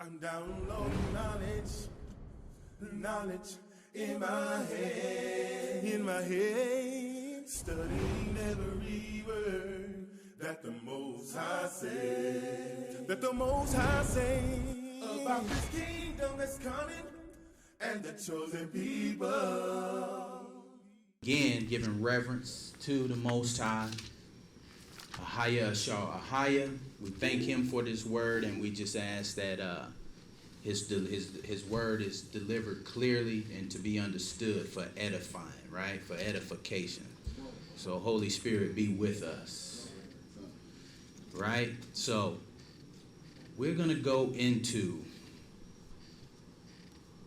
I'm downloading knowledge in my head, studying every word that the Most High said, about this kingdom that's coming and the chosen people. Again, giving reverence to the Most High, Ahaya. We thank him for this word, and we just ask that his word is delivered clearly and to be understood for edifying, right? For edification. So Holy Spirit, be with us, right? So we're going to go into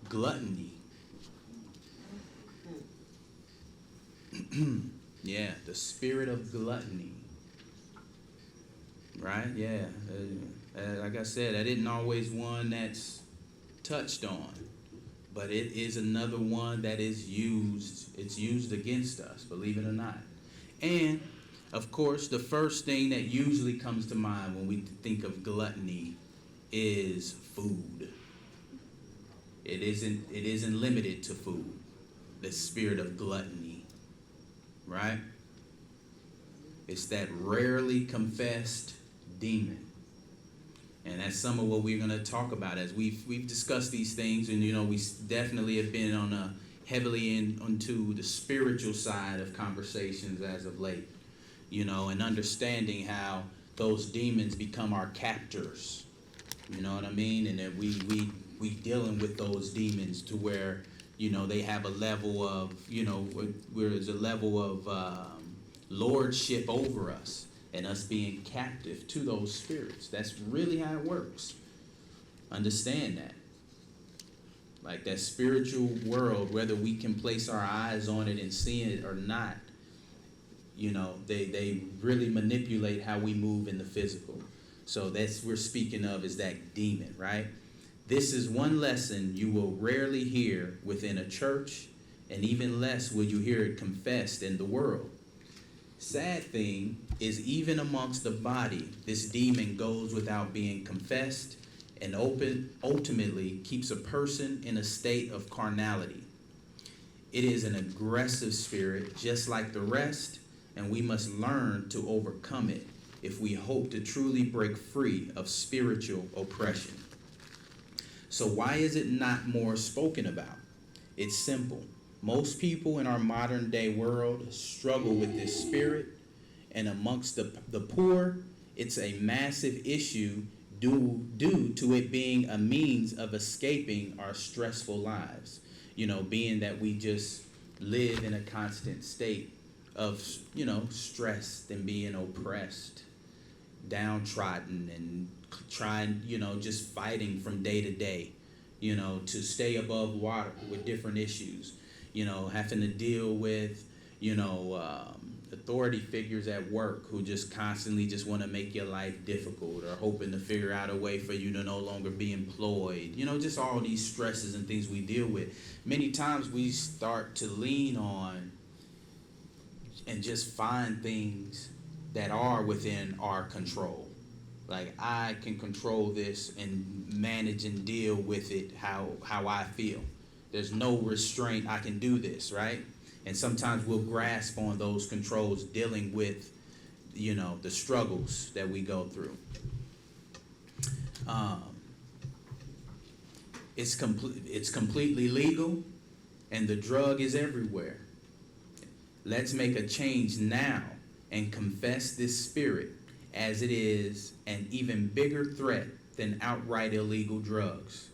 gluttony. Yeah, the spirit of gluttony. Right? Yeah. Like I said, that isn't always one that's touched on, but it is another one that is used. It's used against us, believe it or not. And of course, the first thing that usually comes to mind when we think of gluttony is food. It isn't limited to food. The spirit of gluttony, right? It's that rarely confessed demon. And that's some of what we're going to talk about as we've discussed these things. And, you know, we definitely have been on a heavily onto the spiritual side of conversations as of late, you know, and understanding how those demons become our captors. You know what I mean? And that we dealing with those demons to where, you know, they have a level of, you know, where there's a level of lordship over us and us being captive to those spirits. That's really how it works. Understand that. Like that spiritual world, whether we can place our eyes on it and see it or not, you know, they really manipulate how we move in the physical. So that's we're speaking of is that demon, right? This is one lesson you will rarely hear within a church, and even less will you hear it confessed in the world. Sad thing is, even amongst the body, this demon goes without being confessed and ultimately keeps a person in a state of carnality. It is an aggressive spirit just like the rest, and we must learn to overcome it if we hope to truly break free of spiritual oppression. So why is it not more spoken about? It's simple. Most people in our modern day world struggle with this spirit, and amongst the poor, it's a massive issue due to it being a means of escaping our stressful lives. You know, being that we just live in a constant state of, you know, stressed and being oppressed, downtrodden, and trying, you know, just fighting from day to day, you know, to stay above water with different issues. You know, having to deal with, you know, authority figures at work who just constantly just want to make your life difficult, or hoping to figure out a way for you to no longer be employed. You know, just all these stresses and things we deal with. Many times we start to lean on and just find things that are within our control. Like, I can control this and manage and deal with it how I feel. There's no restraint. I can do this, right? And sometimes we'll grasp on those controls dealing with, you know, the struggles that we go through. It's completely legal, and the drug is everywhere. Let's make a change now and confess this spirit, as it is an even bigger threat than outright illegal drugs.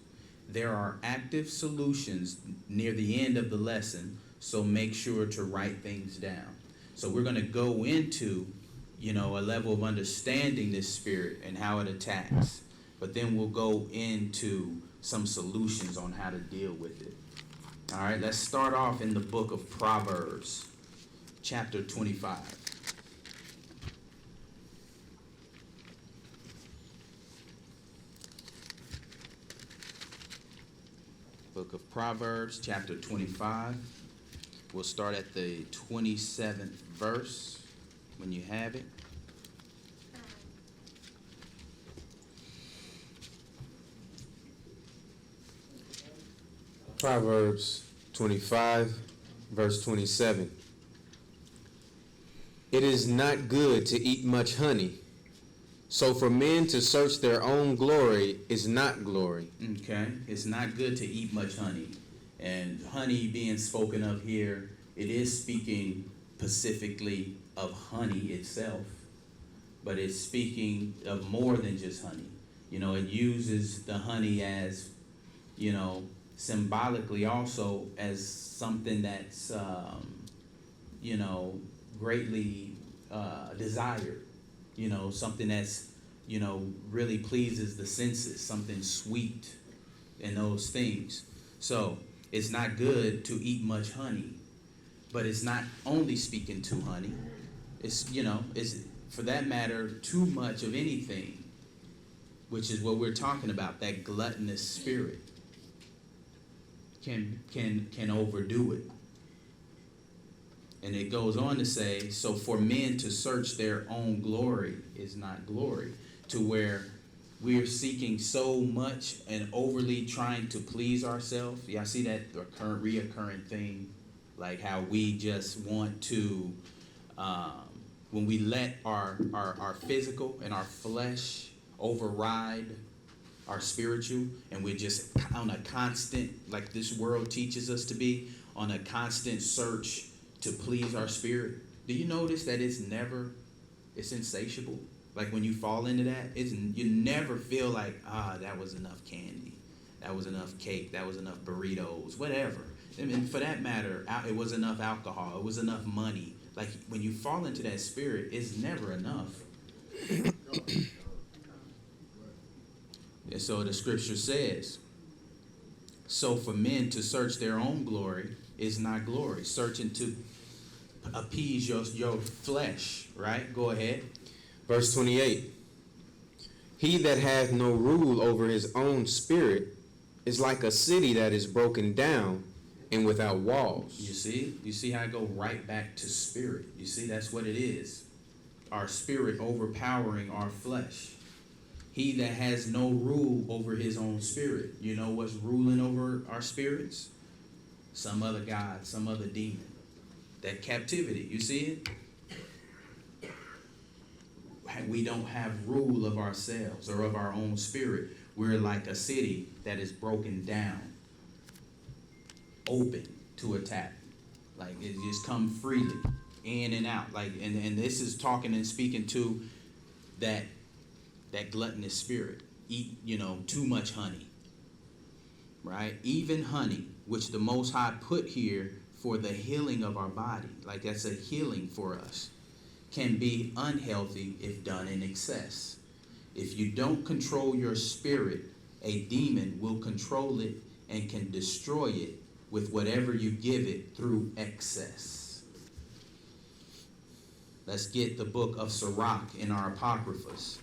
There are active solutions near the end of the lesson, so make sure to write things down. So we're going to go into, you know, a level of understanding this spirit and how it attacks. But then we'll go into some solutions on how to deal with it. All right, let's start off in the book of Proverbs, chapter 25. Book of Proverbs, chapter 25. We'll start at the 27th verse when you have it. Proverbs 25, verse 27. It is not good to eat much honey, so for men to search their own glory is not glory. Okay, it's not good to eat much honey. And honey being spoken of here, it is speaking specifically of honey itself, but it's speaking of more than just honey. You know, it uses the honey as, you know, symbolically also as something that's, you know, greatly desired. You know, something that's, you know, really pleases the senses, something sweet and those things. So it's not good to eat much honey, but it's not only speaking to honey. It's, you know, it's, for that matter, too much of anything, which is what we're talking about, that gluttonous spirit can overdo it. And it goes on to say, so for men to search their own glory is not glory, to where we're seeking so much and overly trying to please ourselves. Y'all see that reoccurring thing, like how we just want to, when we let our physical and our flesh override our spiritual, and we're just on a constant, like this world teaches us to be, on a constant search to please our spirit. Do you notice that it's insatiable? Like when you fall into that, you never feel like, that was enough candy, that was enough cake, that was enough burritos, whatever. And for that matter, it was enough alcohol, it was enough money. Like when you fall into that spirit, it's never enough. And so the scripture says, so for men to search their own glory is not glory. Searching to appease your flesh, right? Go ahead. Verse 28. He that hath no rule over his own spirit is like a city that is broken down and without walls. You see how I go right back to spirit. You see, that's what it is. Our spirit overpowering our flesh. He that has no rule over his own spirit. You know what's ruling over our spirits? Some other god, some other demon. That captivity, you see it? We don't have rule of ourselves or of our own spirit. We're like a city that is broken down, open to attack. Like it just come freely, in and out. Like, and this is talking and speaking to that gluttonous spirit. Eat, you know, too much honey. Right? Even honey, which the Most High put here for the healing of our body, like that's a healing for us, can be unhealthy if done in excess. If you don't control your spirit, a demon will control it and can destroy it with whatever you give it through excess. Let's get the book of Sirach in our Apocryphas.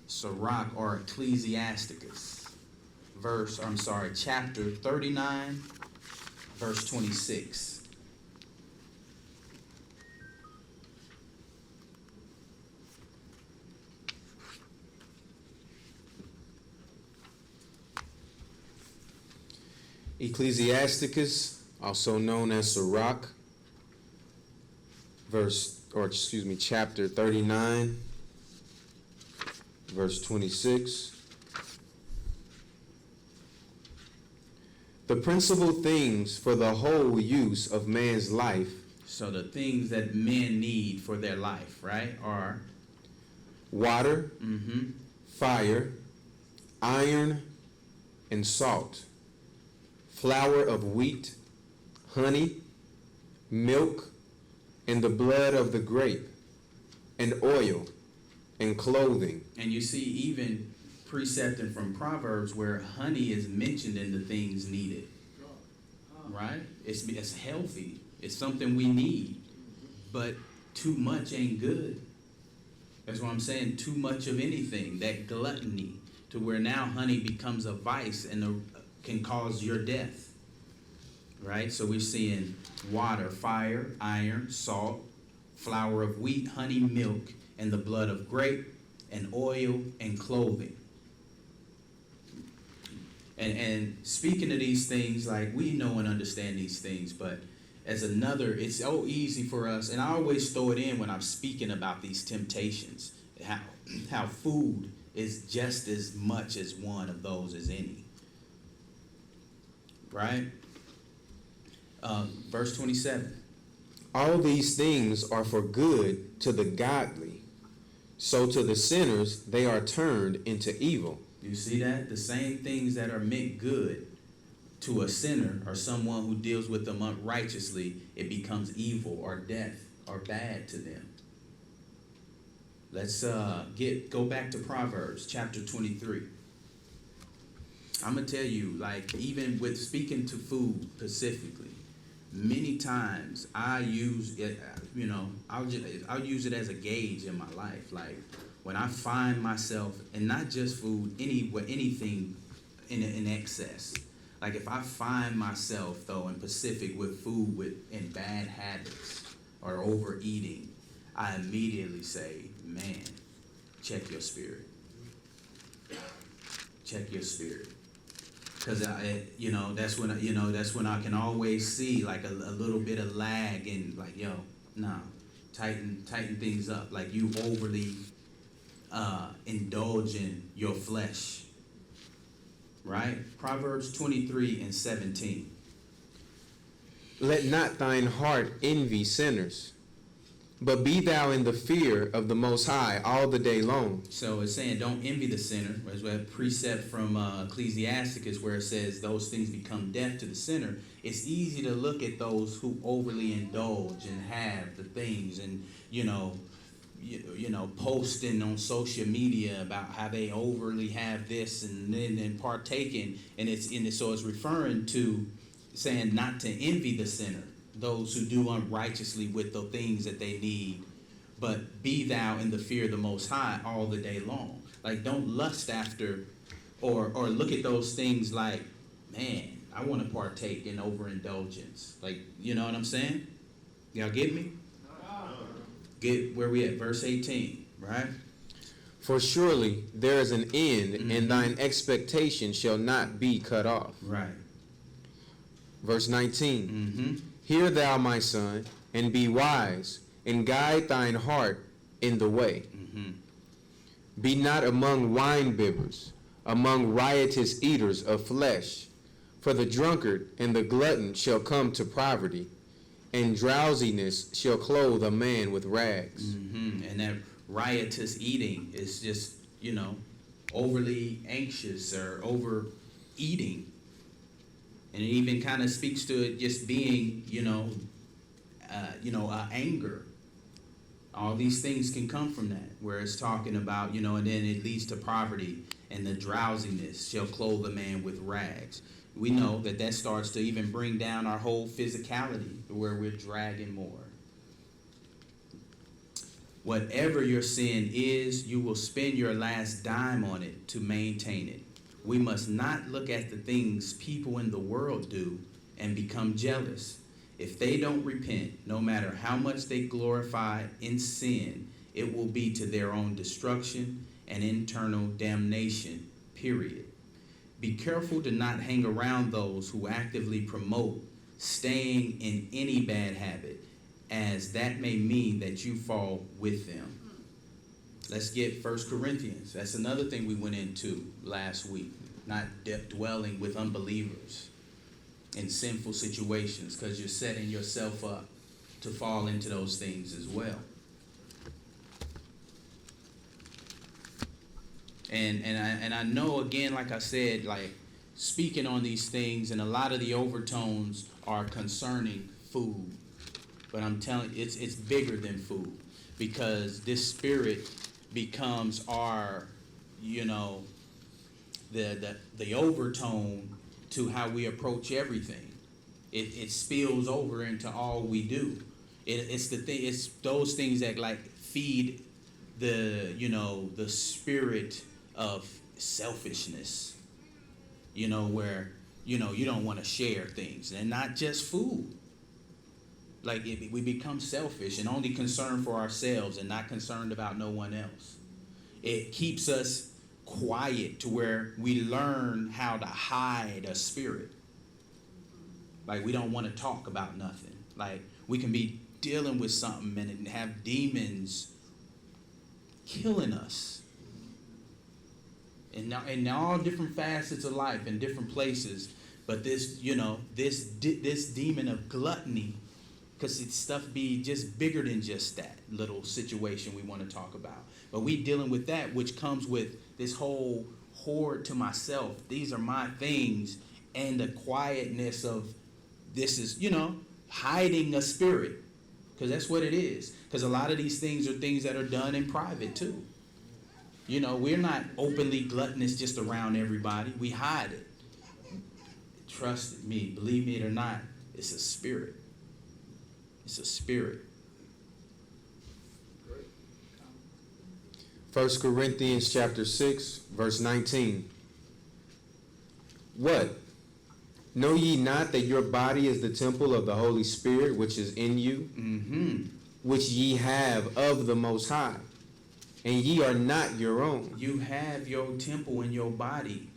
Sirach or Ecclesiasticus, chapter 39, verse 26. Ecclesiasticus, also known as Sirach, chapter 39, verse 26. The principal things for the whole use of man's life. So the things that men need for their life, right, are water, fire, iron, and salt, flour of wheat, honey, milk, and the blood of the grape, and oil, and clothing. And you see even precepting from Proverbs where honey is mentioned in the things needed. Right? It's healthy. It's something we need. But too much ain't good. That's what I'm saying. Too much of anything. That gluttony to where now honey becomes a vice and can cause your death. Right? So we're seeing water, fire, iron, salt, flour of wheat, honey, milk, and the blood of grape, and oil, and clothing. And speaking of these things, like, we know and understand these things, but as another, it's so easy for us, and I always throw it in when I'm speaking about these temptations, how food is just as much as one of those as any. Right? Verse 27. All these things are for good to the godly, so to the sinners they are turned into evil. You see that? The same things that are meant good to a sinner or someone who deals with them unrighteously, it becomes evil or death or bad to them. Let's go back to Proverbs chapter 23. I'm gonna tell you, like, even with speaking to food specifically, many times I use it. I'll use it as a gauge in my life. Like, when I find myself, and not just food, anything in excess. Like, if I find myself though in Pacific with food in bad habits or overeating, I immediately say, man, check your spirit. Check your spirit. Because that's when I can always see like a little bit of lag and like, yo, nah, tighten things up. Like, you overly indulge in your flesh. Right? Proverbs 23:17. Let not thine heart envy sinners, but be thou in the fear of the Most High all the day long. So it's saying don't envy the sinner. As a precept from Ecclesiasticus, where it says those things become death to the sinner. It's easy to look at those who overly indulge and have the things, and posting on social media about how they overly have this and partaking, so it's referring to saying not to envy the sinner, those who do unrighteously with the things that they need, but be thou in the fear of the Most High all the day long. Like, don't lust after or look at those things like, man, I want to partake in overindulgence. Like, you know what I'm saying? Y'all get me? Get where we at? Verse 18, right? For surely there is an end, and thine expectation shall not be cut off. Right. Verse 19. Hear thou, my son, and be wise, and guide thine heart in the way. Be not among wine-bibbers, among riotous eaters of flesh, for the drunkard and the glutton shall come to poverty, and drowsiness shall clothe a man with rags. And that riotous eating is just, overly anxious or overeating. And it even kind of speaks to it just being, anger. All these things can come from that, where it's talking about, and then it leads to poverty, and the drowsiness shall clothe a man with rags. We know that starts to even bring down our whole physicality, where we're dragging more. Whatever your sin is, you will spend your last dime on it to maintain it. We must not look at the things people in the world do and become jealous. If they don't repent, no matter how much they glorify in sin, it will be to their own destruction and internal damnation, period. Be careful to not hang around those who actively promote staying in any bad habit, as that may mean that you fall with them. Let's get 1 Corinthians. That's another thing we went into last week. Not dwelling with unbelievers in sinful situations, because you're setting yourself up to fall into those things as well. And I know, again, like I said, like, speaking on these things, and a lot of the overtones are concerning food. But I'm telling you, it's bigger than food, because this spirit becomes our, the overtone to how we approach everything. It spills over into all we do. It's those things that like feed the spirit of selfishness. Where you don't want to share things, and not just food. Like, we become selfish and only concerned for ourselves and not concerned about no one else. It keeps us quiet to where we learn how to hide a spirit. Like we don't want to talk about nothing. Like we can be dealing with something and have demons killing us. In all different facets of life in different places. But this, this demon of gluttony, because stuff be just bigger than just that little situation we want to talk about. But we dealing with that, which comes with this whole hoard to myself. These are my things. And the quietness of this is, hiding a spirit. Because that's what it is. Because a lot of these things are things that are done in private too. We're not openly gluttonous just around everybody. We hide it. Trust me, believe me it or not, it's a spirit. It's a spirit. 1 Corinthians chapter 6, verse 19. What? Know ye not that your body is the temple of the Holy Spirit, which is in you, which ye have of the Most High, and ye are not your own? You have your temple in your body.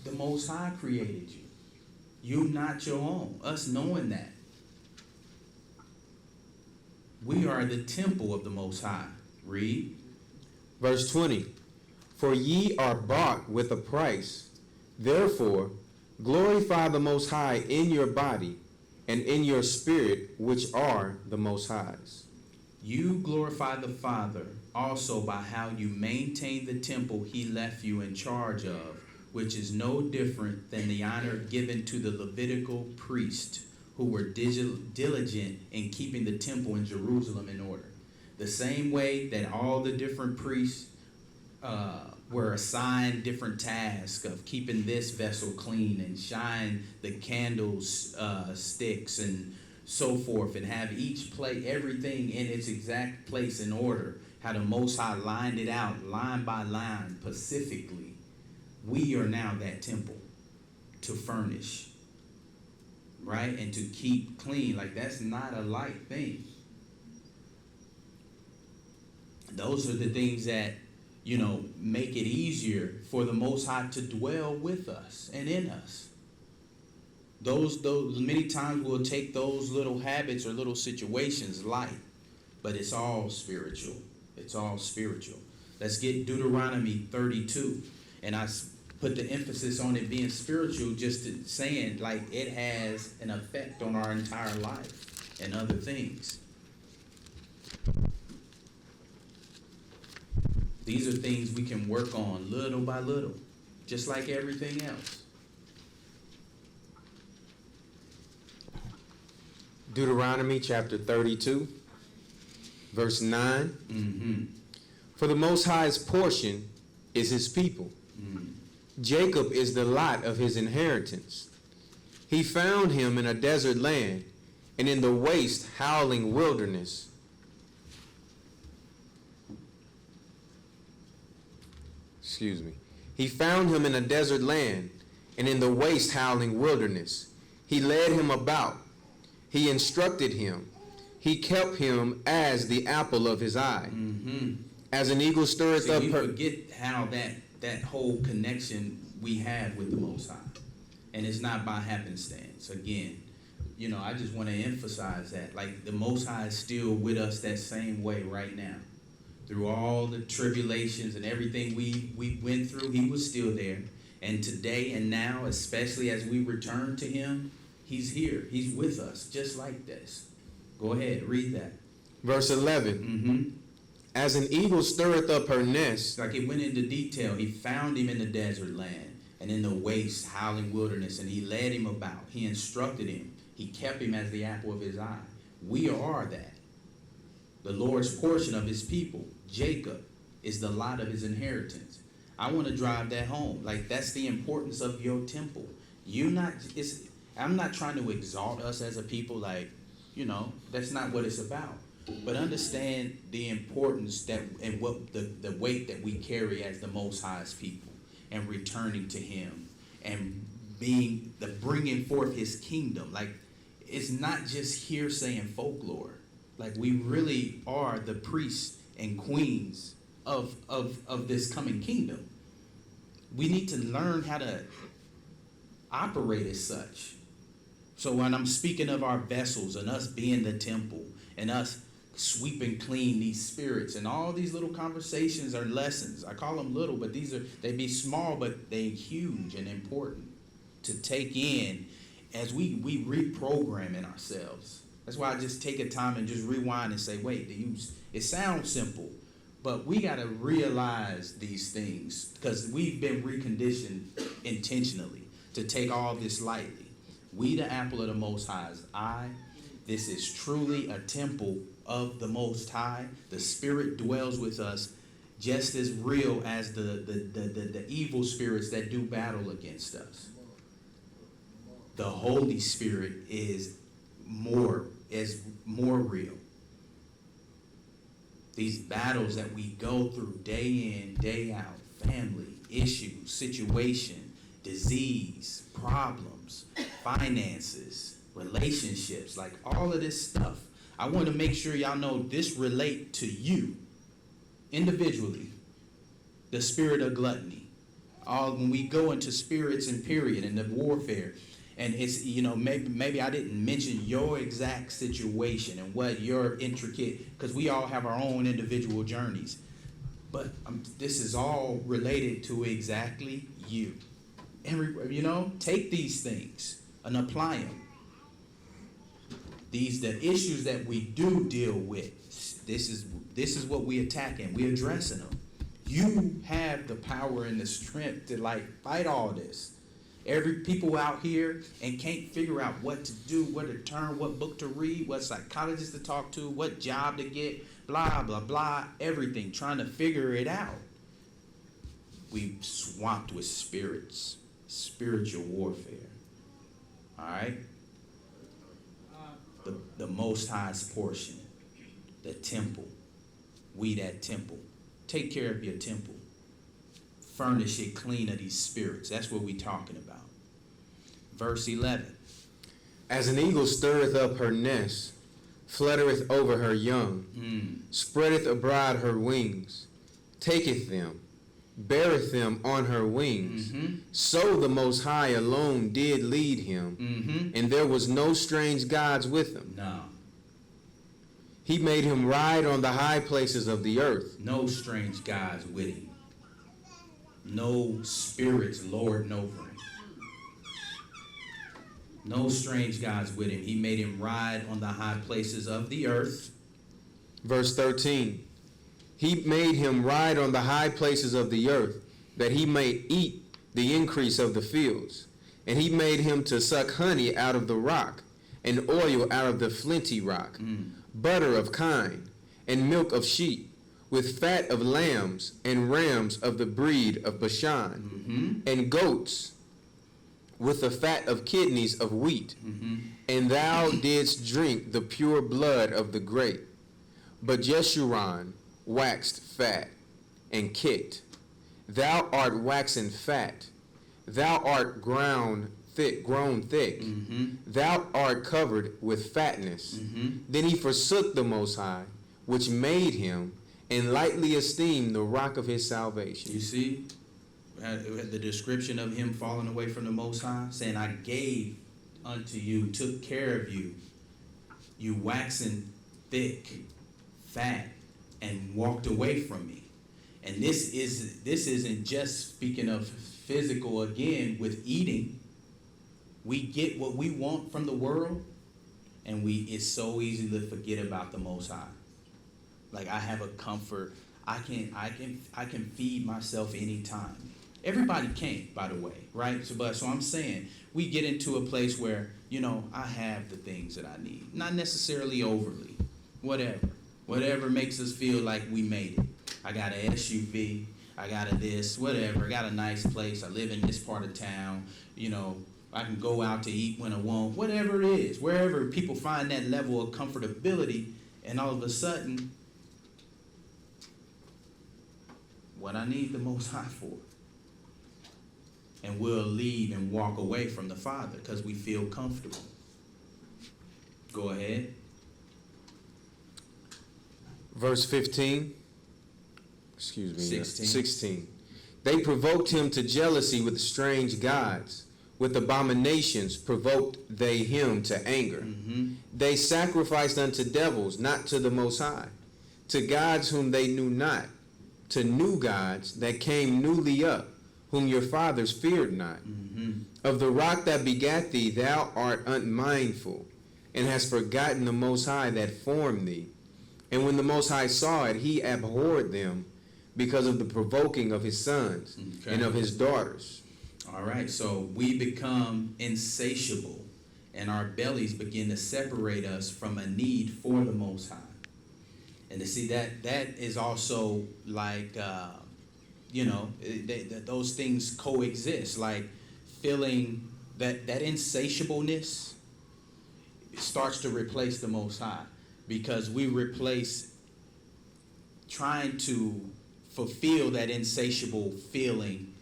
The Most High created you. You not your own. Us knowing that. We are the temple of the Most High. Read. Verse 20. For ye are bought with a price. Therefore, glorify the Most High in your body and in your spirit, which are the Most High's. You glorify the Father also by how you maintain the temple he left you in charge of, which is no different than the honor given to the Levitical priest who were diligent in keeping the temple in Jerusalem in order. The same way that all the different priests were assigned different tasks of keeping this vessel clean and shine the candles sticks and so forth, and have each play everything in its exact place in order, how the Most High lined it out line by line pacifically. We are now that temple to furnish, right? And to keep clean. Like, that's not a light thing. Those are the things that, make it easier for the Most High to dwell with us and in us. Those many times we'll take those little habits or little situations light, but it's all spiritual. It's all spiritual. Let's get Deuteronomy 32. And I put the emphasis on it being spiritual, just saying like it has an effect on our entire life and other things. These are things we can work on little by little, just like everything else. Deuteronomy chapter 32, verse 9. For the Most High's portion is his people. Jacob is the lot of his inheritance. He found him in a desert land and in the waste howling wilderness. He found him in a desert land and in the waste howling wilderness. He led him about. He instructed him. He kept him as the apple of his eye. As an eagle stirreth up her... forget how that whole connection we have with the Most High. And it's not by happenstance. Again, I just want to emphasize that. Like, the Most High is still with us that same way right now. Through all the tribulations and everything we went through, he was still there. And today and now, especially as we return to him, he's here. He's with us, just like this. Go ahead, read that. Verse 11. As an eagle stirreth up her nest. Like it went into detail. He found him in the desert land and in the waste, howling wilderness, and he led him about. He instructed him. He kept him as the apple of his eye. We are that. The Lord's portion of his people, Jacob, is the lot of his inheritance. I want to drive that home. Like, that's the importance of your temple. I'm not trying to exalt us as a people, that's not what it's about. But understand the importance and what the weight that we carry as the Most High's people, and returning to him and being the bringing forth his kingdom. Like, it's not just hearsay and folklore. Like, we really are the priests and queens of this coming kingdom. we need to learn how to operate as such. So when I'm speaking of our vessels and us being the temple and us sweeping clean these spirits and all these little conversations are lessons. I call them little, but they be small, but they huge and important to take in as we reprogram in ourselves. That's why I just take a time and just rewind and say, wait, it sounds simple, but we got to realize these things because we've been reconditioned intentionally to take all this lightly. We the apple of the Most High's eye. This is truly a temple of the Most High. The Spirit dwells with us just as real as the evil spirits that do battle against us. The Holy Spirit is more real. These battles that we go through day in, day out, family, issues, situation, disease, problems, finances, relationships, like all of this stuff. I want to make sure y'all know this relate to you individually. The spirit of gluttony. When we go into spirits and period and the warfare, and it's, maybe I didn't mention your exact situation and what your intricate, because we all have our own individual journeys. But this is all related to exactly you. And, take these things and apply them. The issues that we do deal with, this is what we attacking. We addressing them. You have the power and the strength to fight all this. Every people out here and can't figure out what to do, where to turn, what book to read, what psychologist to talk to, what job to get, blah, blah, blah, everything, trying to figure it out. We swamped with spirits, spiritual warfare. All right? The Most High's portion, the temple. We that temple. Take care of your temple. Furnish it clean of these spirits. That's what we're talking about. Verse 11. As an eagle stirreth up her nest, fluttereth over her young, spreadeth abroad her wings, taketh them, beareth them on her wings. So the Most High alone did lead him, and there was no strange gods with him. No. He made him ride on the high places of the earth. No strange gods with him. No spirits lording over him. No strange gods with him. He made him ride on the high places of the earth. Verse 13. He made him ride on the high places of the earth, that he may eat the increase of the fields. And he made him to suck honey out of the rock, and oil out of the flinty rock, butter of kine, and milk of sheep, with fat of lambs and rams of the breed of Bashan, and goats, with the fat of kidneys of wheat. And thou didst drink the pure blood of the grape. But Jeshurun waxed fat and kicked. Thou art waxen fat. Thou art grown thick. Thou art covered with fatness. Then he forsook the Most High, which made him, and lightly esteemed the rock of his salvation. You see the description of him falling away from the Most High, saying, I gave unto you, took care of you, you waxen thick, fat, and walked away from me. And this isn't just speaking of physical again with eating. We get what we want from the world, and it's so easy to forget about the Most High. Like, I have a comfort. I can feed myself anytime. Everybody can't, by the way, right? So I'm saying we get into a place where, I have the things that I need. Not necessarily overly. Whatever makes us feel like we made it. I got an SUV. I got a this, whatever. I got a nice place. I live in this part of town. I can go out to eat when I want. Whatever it is. Wherever people find that level of comfortability, and all of a sudden, what I need the Most High for. And we'll leave and walk away from the Father because we feel comfortable. Go ahead. Verse 15. 16. They provoked him to jealousy with strange gods. With abominations provoked they him to anger. They sacrificed unto devils, not to the Most High, to gods whom they knew not, to new gods that came newly up, whom your fathers feared not. Of the rock that begat thee thou art unmindful, and hast forgotten the Most High that formed thee. And when the Most High saw it, he abhorred them because of the provoking of his sons and of his daughters. All right, so we become insatiable, and our bellies begin to separate us from a need for the Most High. And to see that is also like, those things coexist. Like feeling that insatiableness starts to replace the Most High, because we replace trying to fulfill that insatiable feeling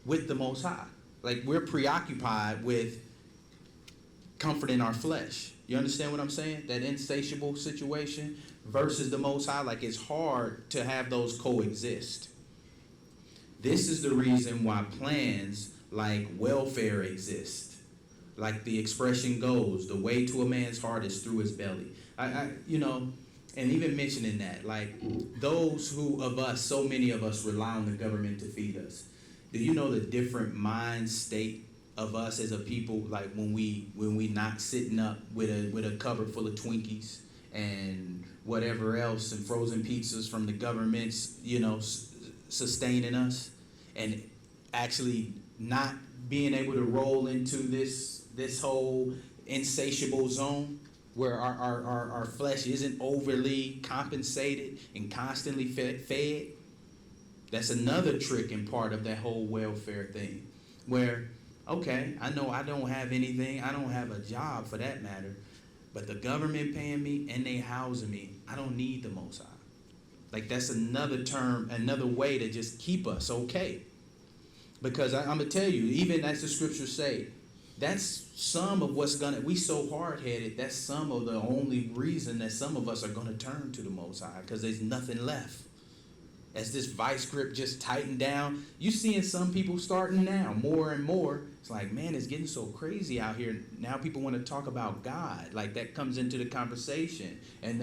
with the Most High. Like we're preoccupied with comforting our flesh. You understand what I'm saying? That insatiable situation versus the Most High. Like it's hard to have those coexist. This is the reason why plans like welfare exist. Like the expression goes, the way to a man's heart is through his belly. And even mentioning that, like those so many of us rely on the government to feed us. Do you know the different mind state of us as a people? Like when we not sitting up with a cupboard full of Twinkies and whatever else and frozen pizzas from the government's, sustaining us, and actually not being able to roll into this whole insatiable zone where our flesh isn't overly compensated and constantly fed. That's another trick and part of that whole welfare thing, where, okay, I know I don't have anything, I don't have a job for that matter, but the government paying me and they housing me, I don't need the Most High. Like that's another term, another way to just keep us okay. Because I'm going to tell you, even as the scriptures say, that's some of we so hard-headed, that's some of the only reason that some of us are going to turn to the Most High, because there's nothing left. As this vice grip just tightened down, you seeing some people starting now, more and more. It's like, man, it's getting so crazy out here. Now people want to talk about God. Like that comes into the conversation. And,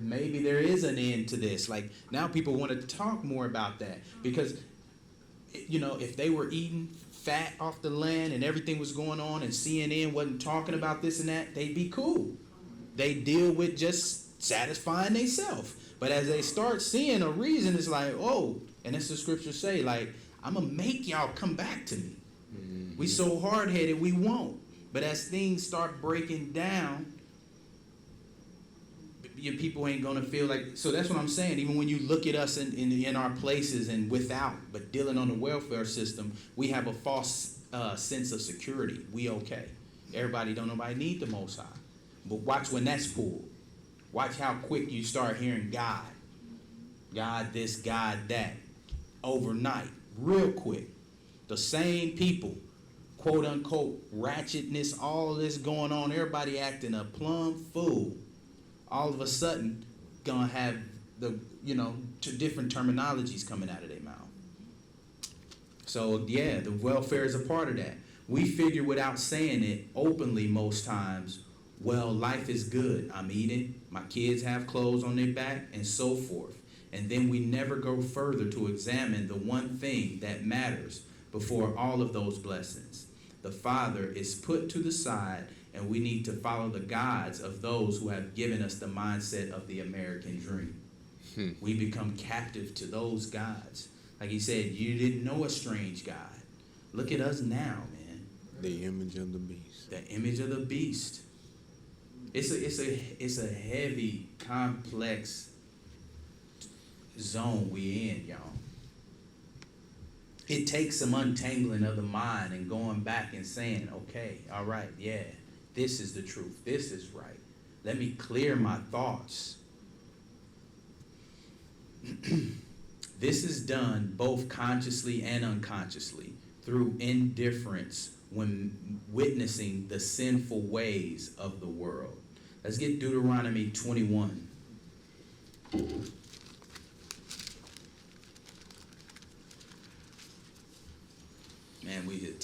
maybe there is an end to this. Like now people want to talk more about that, because, if they were eating fat off the land and everything was going on and CNN wasn't talking about this and that, they'd be cool. They deal with just satisfying themselves. But as they start seeing a reason, it's like, oh, and as the scriptures say, like, I'm going to make y'all come back to me. We so hard-headed, we won't. But as things start breaking down, your people ain't going to feel like, so that's what I'm saying. Even when you look at us in our places and without, but dealing on the welfare system, we have a false sense of security. We okay. Nobody need the Most High. But watch when that's pulled. Watch how quick you start hearing God. God this, God that. Overnight. Real quick. The same people, quote unquote, ratchetness, all this going on, everybody acting a plumb fool. All of a sudden, gonna have two different terminologies coming out of their mouth. So yeah, the welfare is a part of that. We figure without saying it openly most times, well, life is good. I'm eating, my kids have clothes on their back, and so forth. And then we never go further to examine the one thing that matters before all of those blessings. The Father is put to the side, and we need to follow the gods of those who have given us the mindset of the American dream. We become captive to those gods. Like he said, you didn't know a strange God. Look at us now, man. The image of the beast. The image of the beast. It's a heavy, complex zone we in, y'all. It takes some untangling of the mind and going back and saying, okay, all right, yeah, this is the truth. This is right. Let me clear my thoughts. This is done both consciously and unconsciously through indifference when witnessing the sinful ways of the world. Let's get Deuteronomy 21.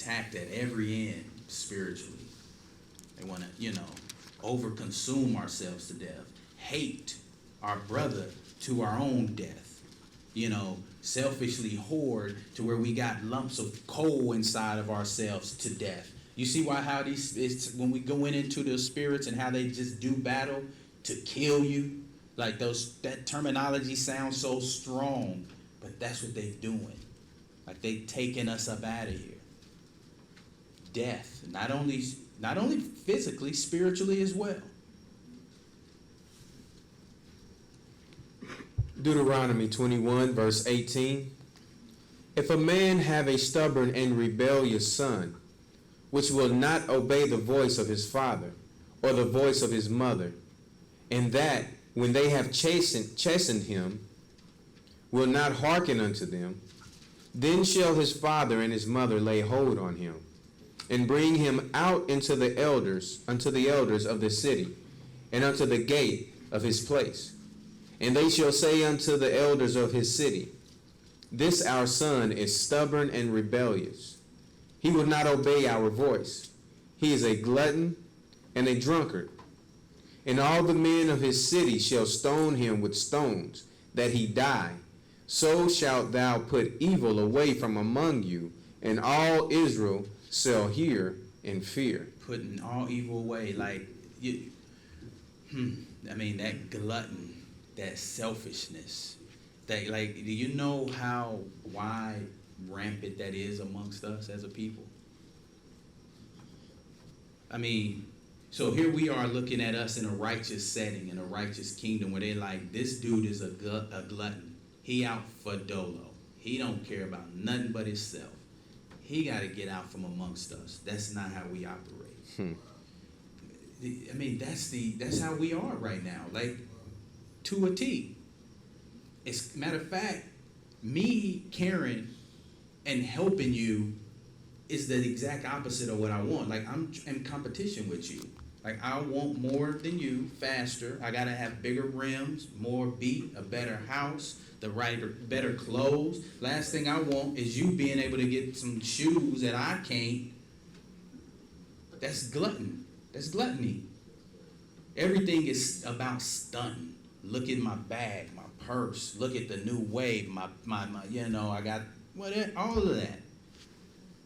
attacked at every end spiritually. They want to, overconsume ourselves to death, hate our brother to our own death, selfishly hoard to where we got lumps of coal inside of ourselves to death. You see how when we go into the spirits and how they just do battle to kill you, like that terminology sounds so strong, but that's what they're doing. Like they taking us up out of here. Death, not only physically, spiritually as well. Deuteronomy 21, verse 18. If a man have a stubborn and rebellious son, which will not obey the voice of his father or the voice of his mother, and that, when they have chastened him, will not hearken unto them, then shall his father and his mother lay hold on him, and bring him out unto the elders of the city, and unto the gate of his place. And they shall say unto the elders of his city, This our son is stubborn and rebellious. He will not obey our voice. He is a glutton and a drunkard. And all the men of his city shall stone him with stones, that he die. So shalt thou put evil away from among you, and all Israel shall hear and fear. Putting all evil away, that glutton, that selfishness, that do you know how wide rampant that is amongst us as a people? So here we are looking at us in a righteous setting, in a righteous kingdom, where they're like, this dude is a glutton. He out for dolo. He don't care about nothing but himself. He got to get out from amongst us. That's not how we operate. That's how we are right now, to a T. It's matter of fact, me caring and helping you is the exact opposite of what I want. I'm in competition with you. I want more than you, faster. I gotta have bigger rims, more beat, a better house, better clothes. Last thing I want is you being able to get some shoes that I can't. That's glutton. That's gluttony. Everything is about stunting. Look at my bag, my purse. Look at the new wave. My I got all of that.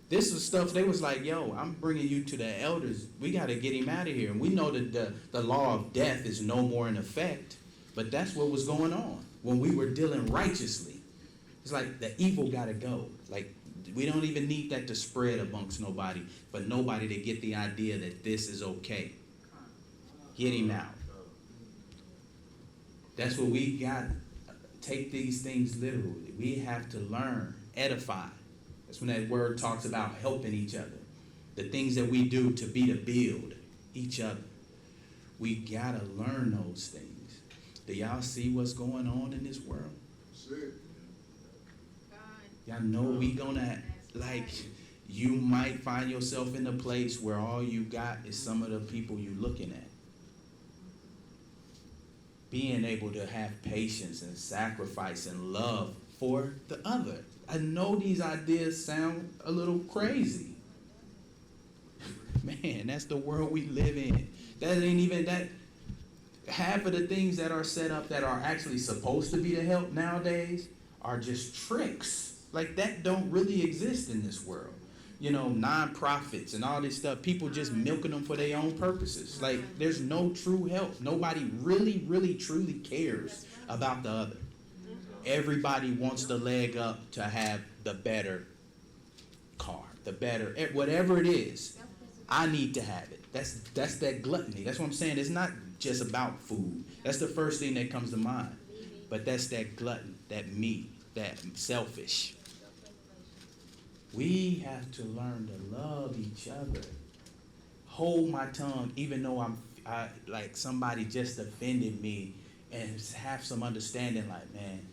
This was stuff they was like, yo, I'm bringing you to the elders. We got to get him out of here. And we know that the law of death is no more in effect. But that's what was going on when we were dealing righteously. It's like the evil got to go. We don't even need that to spread amongst nobody. For nobody to get the idea that this is okay. Get him out. That's what we got. Take these things literally. We have to learn, edify. That's when that word talks about helping each other. The things that we do to build each other. We got to learn those things. Do y'all see what's going on in this world? Y'all know we gonna, you might find yourself in a place where all you got is some of the people you looking at. Being able to have patience and sacrifice and love for the other. I know these ideas sound a little crazy. Man, that's the world we live in. That ain't even that. Half of the things that are set up that are actually supposed to be to help nowadays are just tricks. That don't really exist in this world. Non-profits and all this stuff, people just milking them for their own purposes. There's no true help. Nobody really, really, truly cares about the other. Everybody wants the leg up to have the better car, the better, whatever it is. I need to have it. That's that gluttony. That's what I'm saying. It's not just about food. That's the first thing that comes to mind. But that's that glutton, that me, that selfish. We have to learn to love each other. Hold my tongue, even though I somebody just offended me, and have some understanding. Man,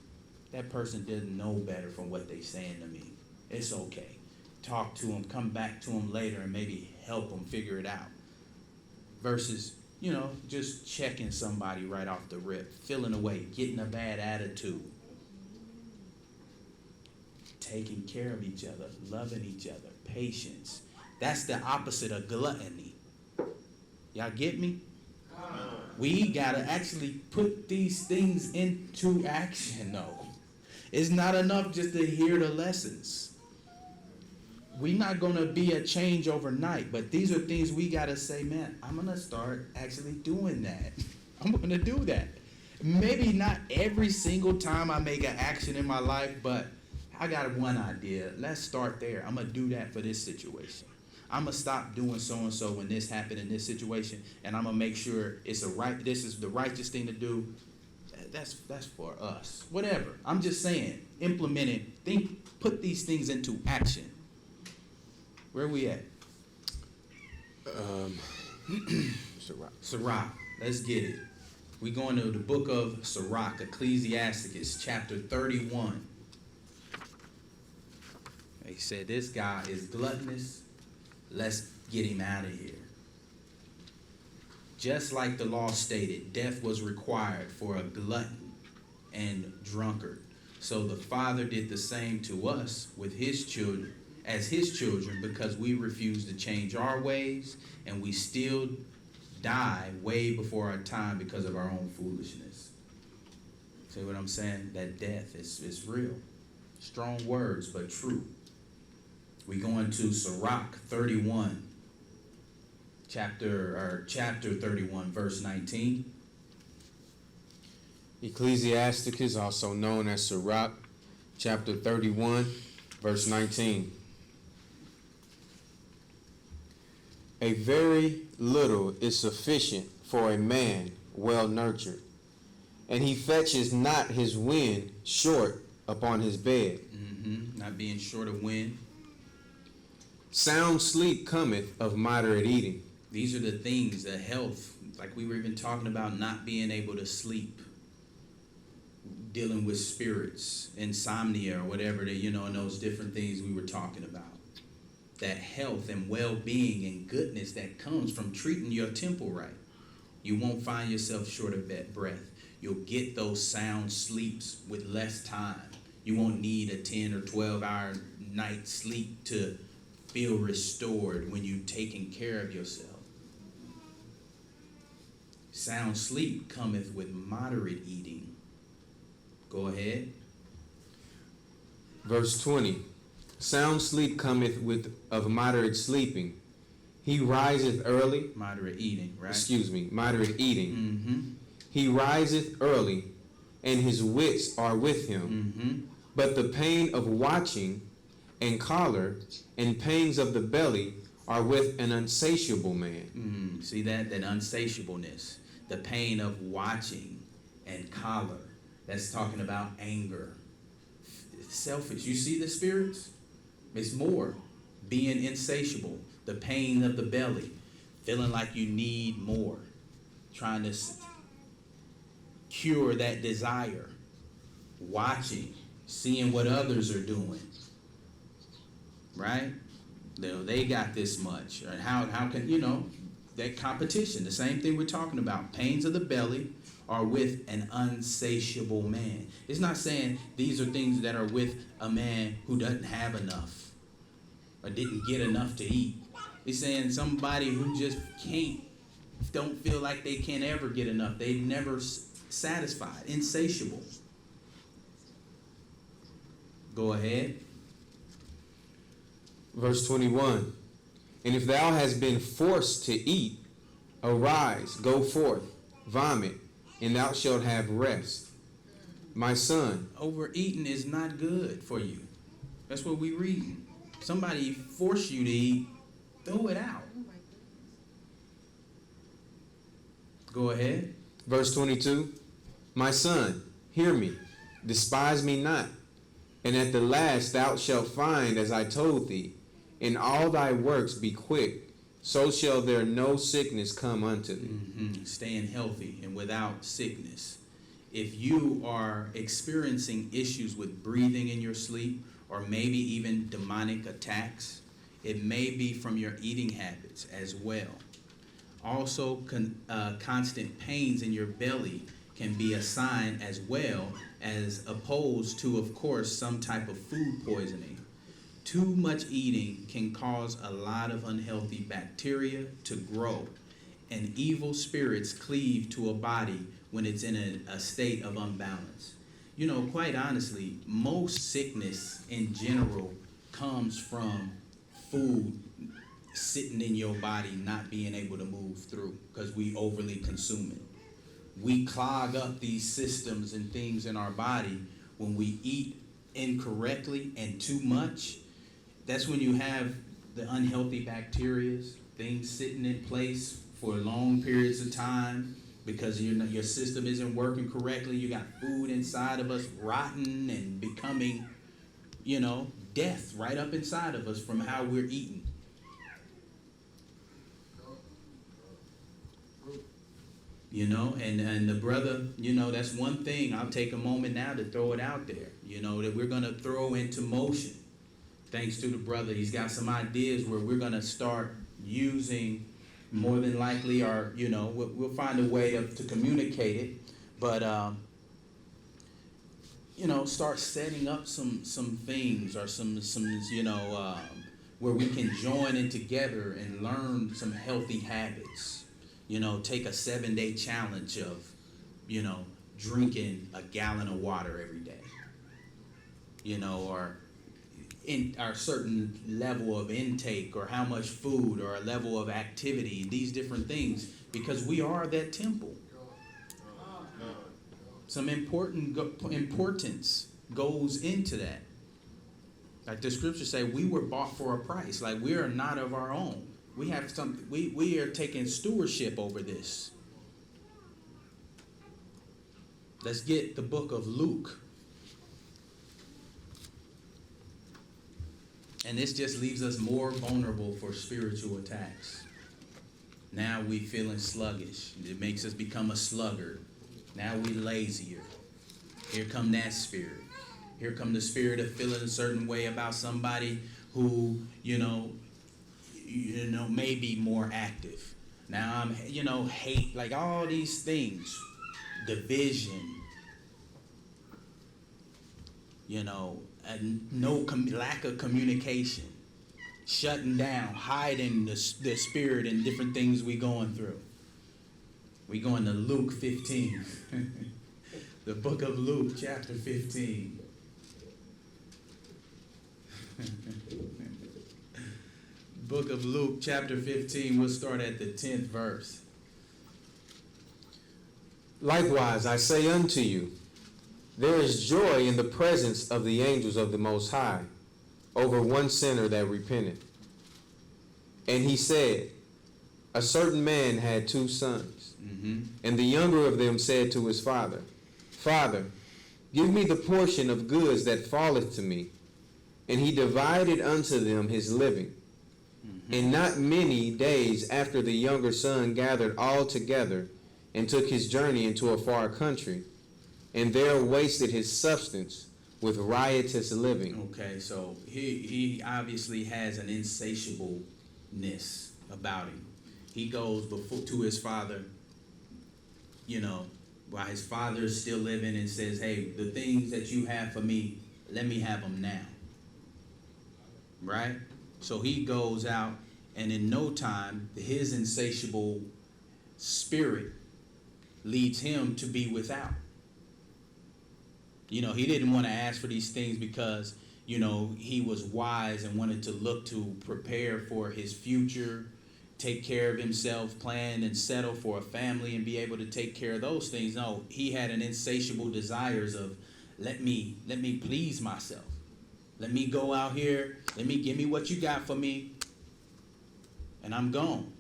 that person didn't know better from what they saying to me. It's okay. Talk to them, come back to them later, and maybe help them figure it out. Versus, just checking somebody right off the rip, feeling away, getting a bad attitude. taking care of each other, loving each other, patience. That's the opposite of gluttony. Y'all get me? We gotta actually put these things into action, though. It's not enough just to hear the lessons. We're not gonna be a change overnight, but these are things we gotta say, man, I'm gonna start actually doing that. I'm gonna do that. Maybe not every single time I make an action in my life, but I got one idea. Let's start there. I'm gonna do that for this situation. I'm gonna stop doing so and so when this happened in this situation, and I'm gonna make sure this is the righteous thing to do. That's for us. Whatever. I'm just saying, implement it. Put these things into action. Where we at? Sirach. Let's get it. We're going to the book of Sirach, Ecclesiasticus, chapter 31. He said, this guy is gluttonous. Let's get him out of here. Just like the law stated, death was required for a glutton and drunkard. So the Father did the same to us with his children, as his children, because we refuse to change our ways, and we still die way before our time because of our own foolishness. See what I'm saying? That death is real. Strong words, but true. We go into Sirach 31, chapter 31, verse 19. Ecclesiasticus, also known as Sirach, chapter 31, verse 19. A very little is sufficient for a man well nurtured, and he fetches not his wind short upon his bed. Not being short of wind. Sound sleep cometh of moderate eating. These are the things, the health, like we were even talking about, not being able to sleep, dealing with spirits, insomnia, or whatever, and those different things we were talking about. That health and well-being and goodness that comes from treating your temple right. You won't find yourself short of breath. You'll get those sound sleeps with less time. You won't need a 10 or 12-hour night sleep to feel restored when you're taking care of yourself. Sound sleep cometh with moderate eating. Go ahead. Verse 20. Sound sleep cometh of moderate sleeping. He riseth early. Moderate eating, right? Moderate eating. He riseth early, and his wits are with him. But the pain of watching and choler and pains of the belly are with an unsatiable man. See that unsatiableness. The pain of watching and choler. That's talking about anger. Selfish. You see the spirits? It's more. Being insatiable. The pain of the belly. Feeling like you need more. Trying to cure that desire. Watching. Seeing what others are doing. Right? They got this much. And how can, that competition. The same thing we're talking about. Pains of the belly are with an unsatiable man. It's not saying these are things that are with a man who doesn't have enough or didn't get enough to eat. It's saying somebody who just don't feel like they can ever get enough. They're never satisfied, insatiable. Go ahead. Verse 21. And if thou hast been forced to eat, arise, go forth, vomit, and thou shalt have rest. My son. Overeating is not good for you. That's what we read. Somebody force you to eat, throw it out. Go ahead. Verse 22. My son, hear me, despise me not, and at the last thou shalt find as I told thee, in all thy works be quick, so shall there no sickness come unto thee. Staying healthy and without sickness. If you are experiencing issues with breathing in your sleep, or maybe even demonic attacks, it may be from your eating habits as well. Also, constant pains in your belly can be a sign as well, as opposed to, of course, some type of food poisoning. Too much eating can cause a lot of unhealthy bacteria to grow, and evil spirits cleave to a body when it's in a state of unbalance. You know, quite honestly, most sickness in general comes from food sitting in your body not being able to move through because we overly consume it. We clog up these systems and things in our body when we eat incorrectly and too much. That's when you have the unhealthy bacteria, things sitting in place for long periods of time because your system isn't working correctly. You got food inside of us rotting and becoming, death right up inside of us from how we're eating. And the brother, that's one thing. I'll take a moment now to throw it out there, that we're going to throw into motion. Thanks to the brother, he's got some ideas where we're going to start using, more than likely, or, we'll find a way to communicate it. But, start setting up some things or some where we can join in together and learn some healthy habits. Take a 7-day challenge of, drinking a gallon of water every day, or in our certain level of intake, or how much food, or a level of activity, these different things, because we are that temple. Some importance goes into that. Like the scriptures say, we were bought for a price. Like we are not of our own. We have something. We are taking stewardship over this. Let's get the book of Luke. And this just leaves us more vulnerable for spiritual attacks. Now we feeling sluggish. It makes us become a sluggard. Now we lazier. Here come that spirit. Here come the spirit of feeling a certain way about somebody who, may be more active. Now I'm, hate, like all these things, division, and lack of communication, shutting down, hiding the spirit and different things we going through. We going to Luke 15, the book of Luke, chapter 15. Book of Luke, chapter 15, we'll start at the 10th verse. Likewise, I say unto you, there is joy in the presence of the angels of the Most High over one sinner that repenteth. And he said, a certain man had 2 sons, and the younger of them said to his father, Father, give me the portion of goods that falleth to me. And he divided unto them his living. And not many days after, the younger son gathered all together and took his journey into a far country, and there wasted his substance with riotous living. Okay, so he obviously has an insatiableness about him. He goes to his father, while his father is still living, and says, hey, the things that you have for me, let me have them now. Right? So he goes out, and in no time, his insatiable spirit leads him to be without. He didn't want to ask for these things because, he was wise and wanted to look to prepare for his future, take care of himself, plan and settle for a family and be able to take care of those things. No, he had an insatiable desires of, let me please myself. Let me go out here. Give me what you got for me. And I'm gone.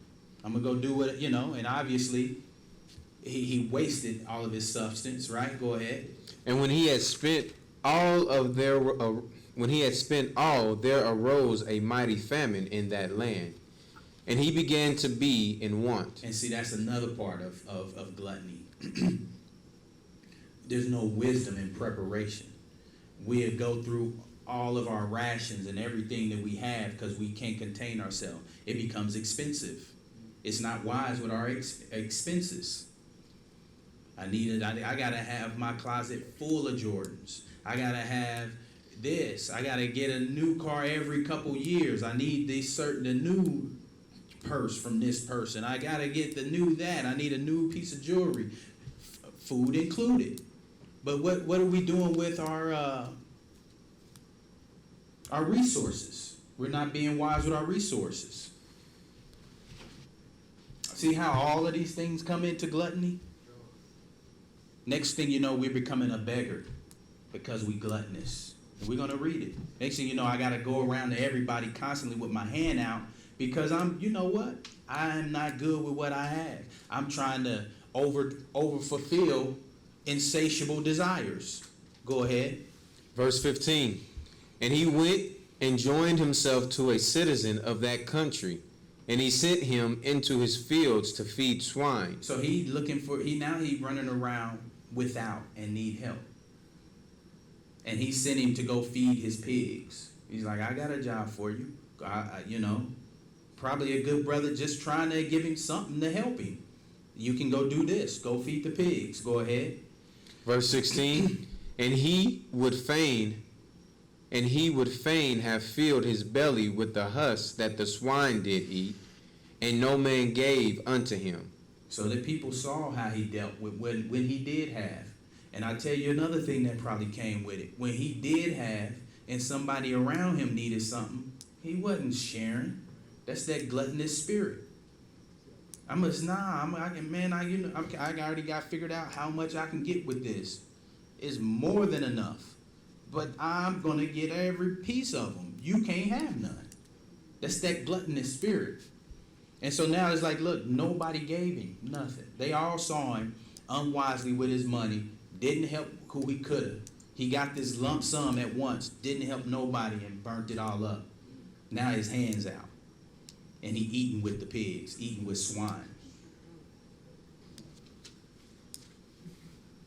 I'm going to go do what, and obviously he wasted all of his substance, right? Go ahead. And when he had spent all, there arose a mighty famine in that land. And he began to be in want. And see, that's another part of gluttony. There's no wisdom in preparation. We'll go through all of our rations and everything that we have because we can't contain ourselves. It becomes expensive. It's not wise with our expenses. I gotta have my closet full of Jordans. I gotta have this. I gotta get a new car every couple years. I need the new purse from this person. I gotta get the new that. I need a new piece of jewelry, food included. But what are we doing with our resources? We're not being wise with our resources. See how all of these things come into gluttony? Next thing you know, we're becoming a beggar because we gluttonous. And we're going to read it. Next thing you know, I got to go around to everybody constantly with my hand out because you know what? I'm not good with what I have. I'm trying to over fulfill insatiable desires. Go ahead. Verse 15. And he went and joined himself to a citizen of that country, and he sent him into his fields to feed swine. So he running around without and need help. And he sent him to go feed his pigs. He's like, I got a job for you. Probably a good brother just trying to give him something to help him. You can go do this. Go feed the pigs. Go ahead. Verse 16. And he would fain have filled his belly with the husk that the swine did eat, and no man gave unto him. So the people saw how he dealt with when he did have. And I tell you another thing that probably came with it. When he did have and somebody around him needed something, he wasn't sharing. That's that gluttonous spirit. I already got figured out how much I can get with this. It's more than enough. But I'm going to get every piece of them. You can't have none. That's that gluttonous spirit. And so now it's like, look, nobody gave him nothing. They all saw him unwisely with his money, didn't help who he could have. He got this lump sum at once, didn't help nobody, and burnt it all up. Now his hand's out. And he eating with the pigs, eating with swine.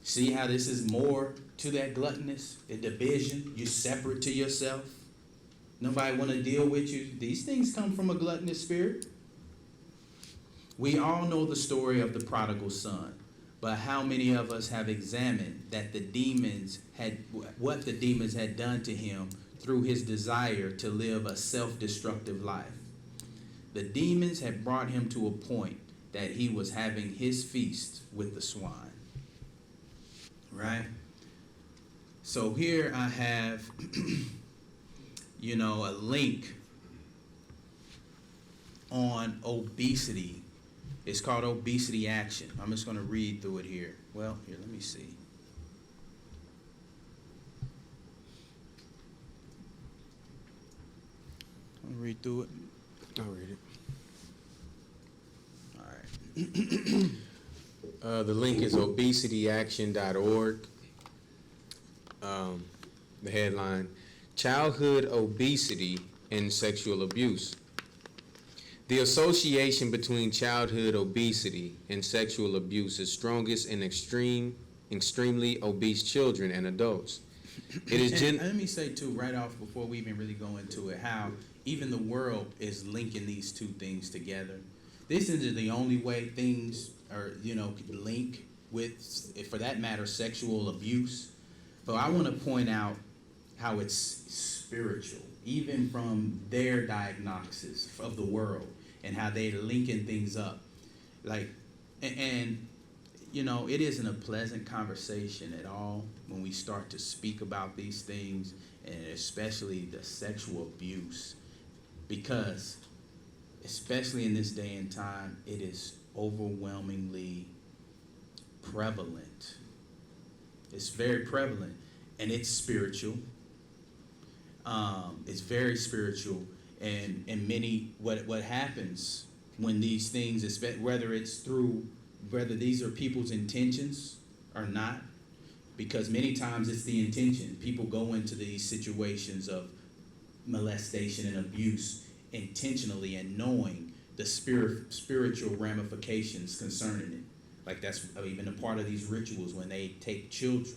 See how this is more to that gluttonous, the division, you're separate to yourself. Nobody want to deal with you. These things come from a gluttonous spirit. We all know the story of the prodigal son, but how many of us have examined that what the demons had done to him through his desire to live a self-destructive life? The demons had brought him to a point that he was having his feast with the swine. Right? So here I have, a link on obesity. It's called Obesity Action. I'm just going to read through it here. Well, here, let me see. I'll read through it. I'll read it. All right. The link is obesityaction.org. The headline, Childhood Obesity and Sexual Abuse. The association between childhood obesity and sexual abuse is strongest in extremely obese children and adults. It is let me say, too, right off before we even really go into it, how even the world is linking these two things together. This isn't the only way things are, link with, for that matter, sexual abuse. But I want to point out how it's spiritual, even from their diagnosis of the world and how they're linking things up. It isn't a pleasant conversation at all when we start to speak about these things, and especially the sexual abuse, because especially in this day and time, it is overwhelmingly prevalent. It's very prevalent, and it's spiritual. It's very spiritual, and many what happens when these things, whether these are people's intentions or not, because many times it's the intention. People go into these situations of molestation and abuse intentionally and knowing the spiritual ramifications concerning it. Like that's even a part of these rituals when they take children.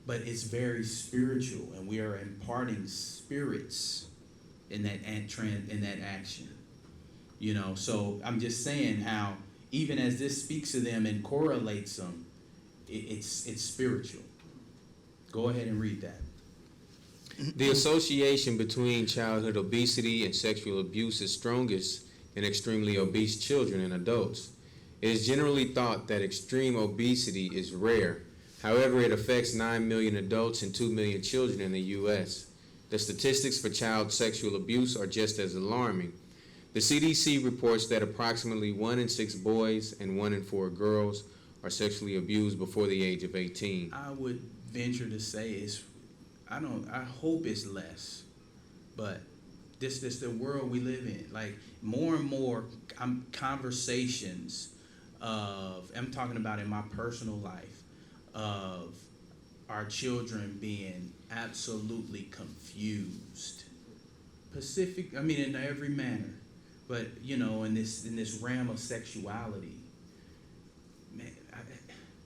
But it's very spiritual, and we are imparting spirits in that action. So I'm just saying how even as this speaks to them and correlates them, it's spiritual. Go ahead and read that. The association between childhood obesity and sexual abuse is strongest in extremely obese children and adults. It is generally thought that extreme obesity is rare. However, it affects 9 million adults and 2 million children in the U.S. The statistics for child sexual abuse are just as alarming. The CDC reports that approximately 1 in 6 boys and 1 in 4 girls are sexually abused before the age of 18. I would venture to say I hope it's less, but this is the world we live in. Like more and more conversations I'm talking about in my personal life, of our children being absolutely confused. In every manner, but in this realm of sexuality, man,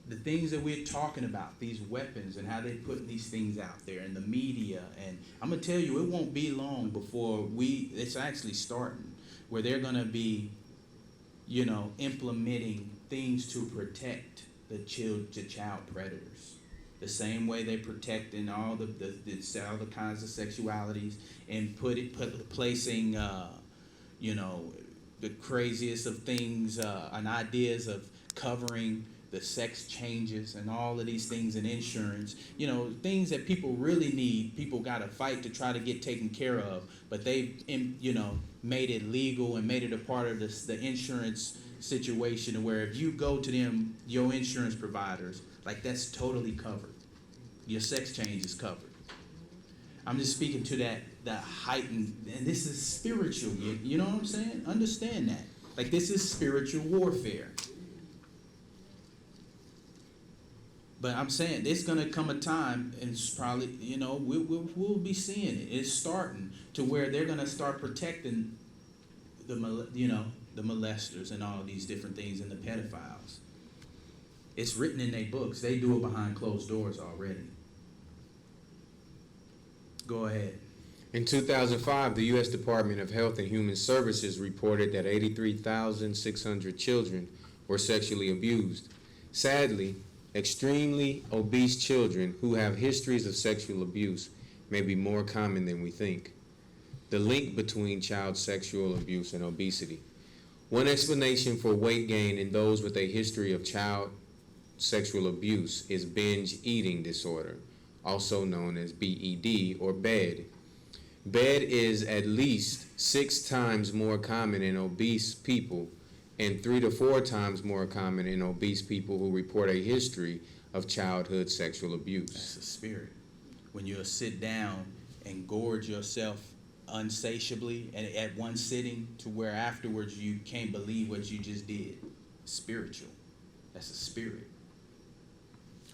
the things that we're talking about, these weapons and how they're putting these things out there in the media, and I'm gonna tell you, it won't be long before it's actually starting, where they're gonna be, implementing things to protect the child predators, the same way they protect in all the kinds of sexualities, and placing the craziest of things and ideas of covering the sex changes and all of these things in insurance, things that people really need, people got to fight to try to get taken care of, but they've, made it legal and made it a part of the insurance situation, where if you go to them, your insurance providers, like that's totally covered. Your sex change is covered. I'm just speaking to that heightened, and this is spiritual, you know what I'm saying? Understand that. Like this is spiritual warfare. But I'm saying there's gonna come a time, and it's probably, we'll be seeing it. It's starting to where they're gonna start protecting the molesters and all these different things, and the pedophiles. It's written in their books. They do it behind closed doors already. Go ahead. In 2005, the U.S. Department of Health and Human Services reported that 83,600 children were sexually abused. Sadly, extremely obese children who have histories of sexual abuse may be more common than we think. The link between child sexual abuse and obesity. One explanation for weight gain in those with a history of child sexual abuse is binge eating disorder, also known as BED or BED. BED is at least 6 times more common in obese people and 3 to 4 times more common in obese people who report a history of childhood sexual abuse. That's the spirit. When you'll sit down and gorge yourself unsatiably and at one sitting, to where afterwards you can't believe what you just did. Spiritual. That's a spirit.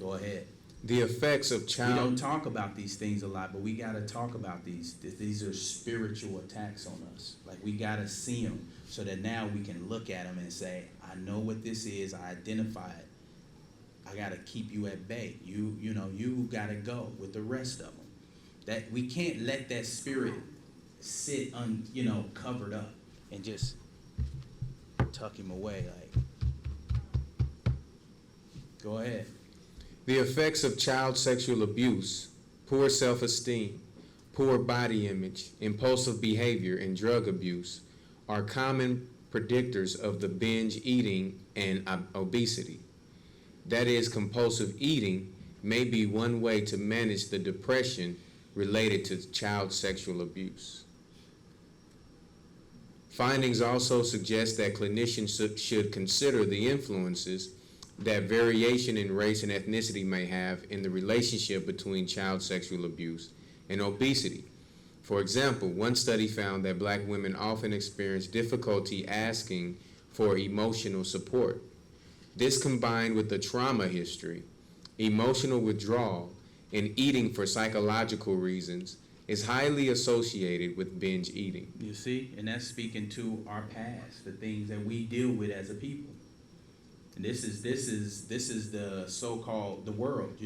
Go ahead. The effects of We child... don't talk about these things a lot, but we got to talk about these. These are spiritual attacks on us. Like, we got to see them so that now we can look at them and say, I know what this is. I identify it. I got to keep you at bay. You got to go with the rest of them. That we can't let that spirit sit covered up and just tuck him away. Like, go ahead. The effects of child sexual abuse, poor self-esteem, poor body image, impulsive behavior, and drug abuse are common predictors of the binge eating and obesity. That is, compulsive eating may be one way to manage the depression related to child sexual abuse. Findings also suggest that clinicians should consider the influences that variation in race and ethnicity may have in the relationship between child sexual abuse and obesity. For example, one study found that Black women often experience difficulty asking for emotional support. This, combined with the trauma history, emotional withdrawal, and eating for psychological reasons, is highly associated with binge eating. You see, and that's speaking to our past, the things that we deal with as a people. And this is the so-called the world,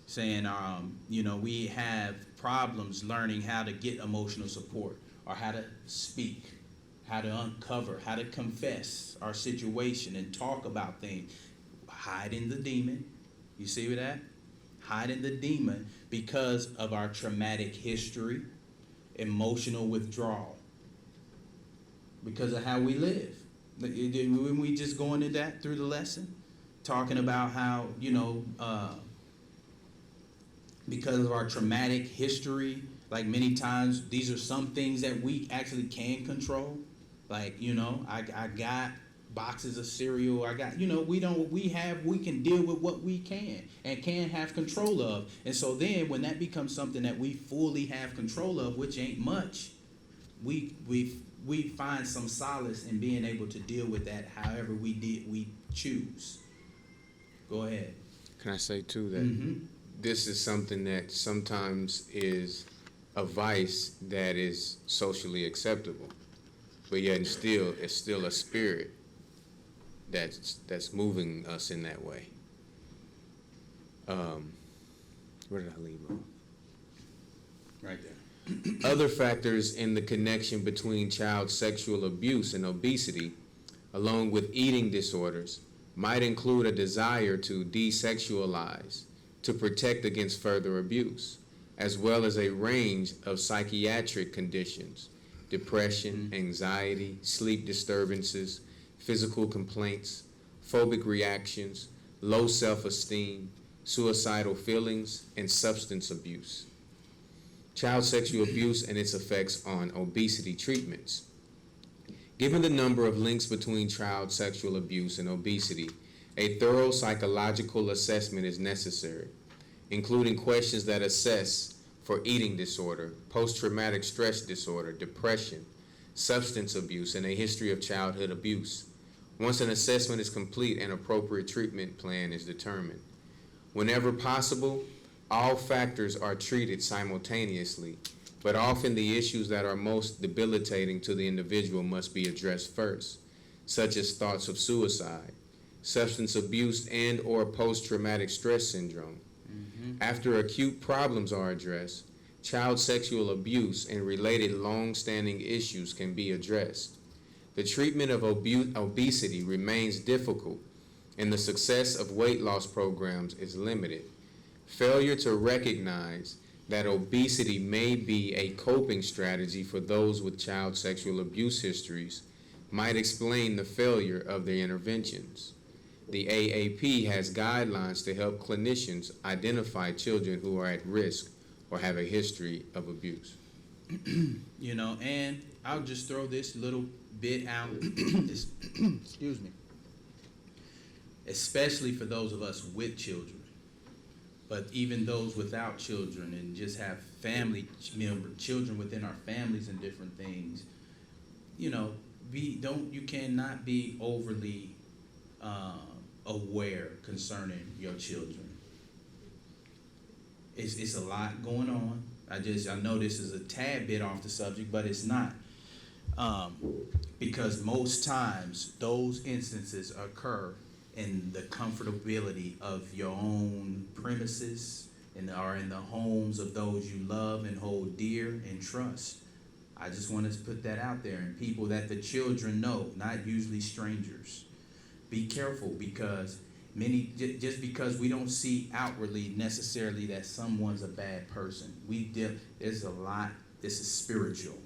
saying we have problems learning how to get emotional support, or how to speak, how to uncover, how to confess our situation and talk about things. hiding the demon. You see with that? Hiding the demon because of our traumatic history, emotional withdrawal, because of how we live. When we just going into that through the lesson, talking about how, because of our traumatic history, like many times, these are some things that we actually can control. Like, I got boxes of cereal. I got, we can deal with what we can and can have control of. And so then when that becomes something that we fully have control of, which ain't much, we find some solace in being able to deal with that however we choose. Go ahead. Can I say too that this is something that sometimes is a vice that is socially acceptable, but yet it's still a spirit that's moving us in that way. Where did I leave off? Right there. Other factors in the connection between child sexual abuse and obesity, along with eating disorders, might include a desire to desexualize, to protect against further abuse, as well as a range of psychiatric conditions, depression, anxiety, sleep disturbances, physical complaints, phobic reactions, low self-esteem, suicidal feelings, and substance abuse. Child sexual abuse and its effects on obesity treatments. Given the number of links between child sexual abuse and obesity, a thorough psychological assessment is necessary, including questions that assess for eating disorder, post-traumatic stress disorder, depression, substance abuse, and a history of childhood abuse. Once an assessment is complete, an appropriate treatment plan is determined. Whenever possible, all factors are treated simultaneously, but often the issues that are most debilitating to the individual must be addressed first, such as thoughts of suicide, substance abuse, and or post-traumatic stress syndrome. After acute problems are addressed, child sexual abuse and related long-standing issues can be addressed. The treatment of obesity remains difficult, and the success of weight loss programs is limited. Failure to recognize that obesity may be a coping strategy for those with child sexual abuse histories might explain the failure of their interventions. The AAP has guidelines to help clinicians identify children who are at risk or have a history of abuse. And I'll just throw this little bit out, excuse me, especially for those of us with children, but even those without children and just have family children within our families and different things, you cannot be overly aware concerning your children. It's a lot going on. I know this is a tad bit off the subject, but it's not. Because most times those instances occur in the comfortability of your own premises or in the homes of those you love and hold dear and trust. I just want to put that out there, and people that the children know, not usually strangers. Be careful, because just because we don't see outwardly necessarily that someone's a bad person, there's a lot. This is spiritual.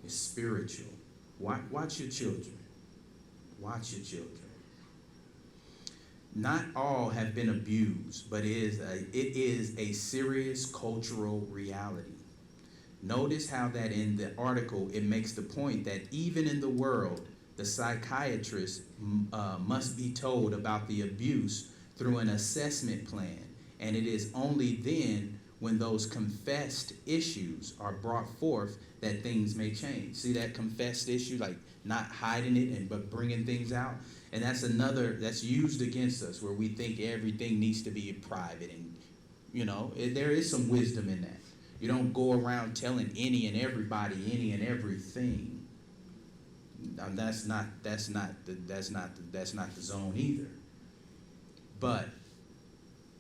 It's spiritual. Watch your children. Watch your children. Not all have been abused, but it is a serious cultural reality. Notice how that in the article it makes the point that even in the world, the psychiatrist must be told about the abuse through an assessment plan, and it is only then when those confessed issues are brought forth that things may change. See that confessed issue, like not hiding it but bringing things out? And that's used against us, where we think everything needs to be private, and there is some wisdom in that. You don't go around telling any and everybody any and everything. That's not the zone either. But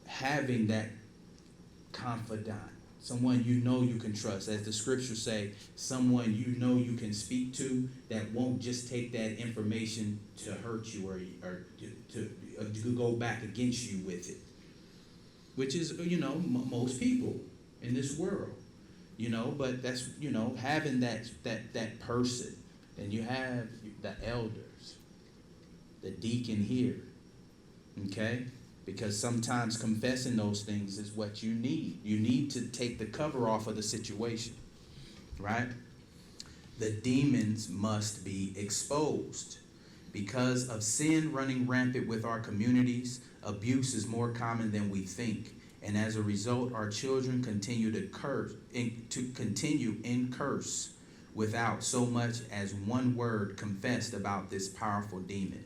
having that confidant, someone you can trust, as the scriptures say, someone you can speak to that won't just take that information to hurt you or to go back against you with it, which is, most people in this world, but that's, having that person, and you have the elders, the deacon here, okay? Because sometimes confessing those things is what you need. You need to take the cover off of the situation, right? The demons must be exposed. Because of sin running rampant with our communities, abuse is more common than we think. And as a result, our children continue to continue in curse without so much as one word confessed about this powerful demon.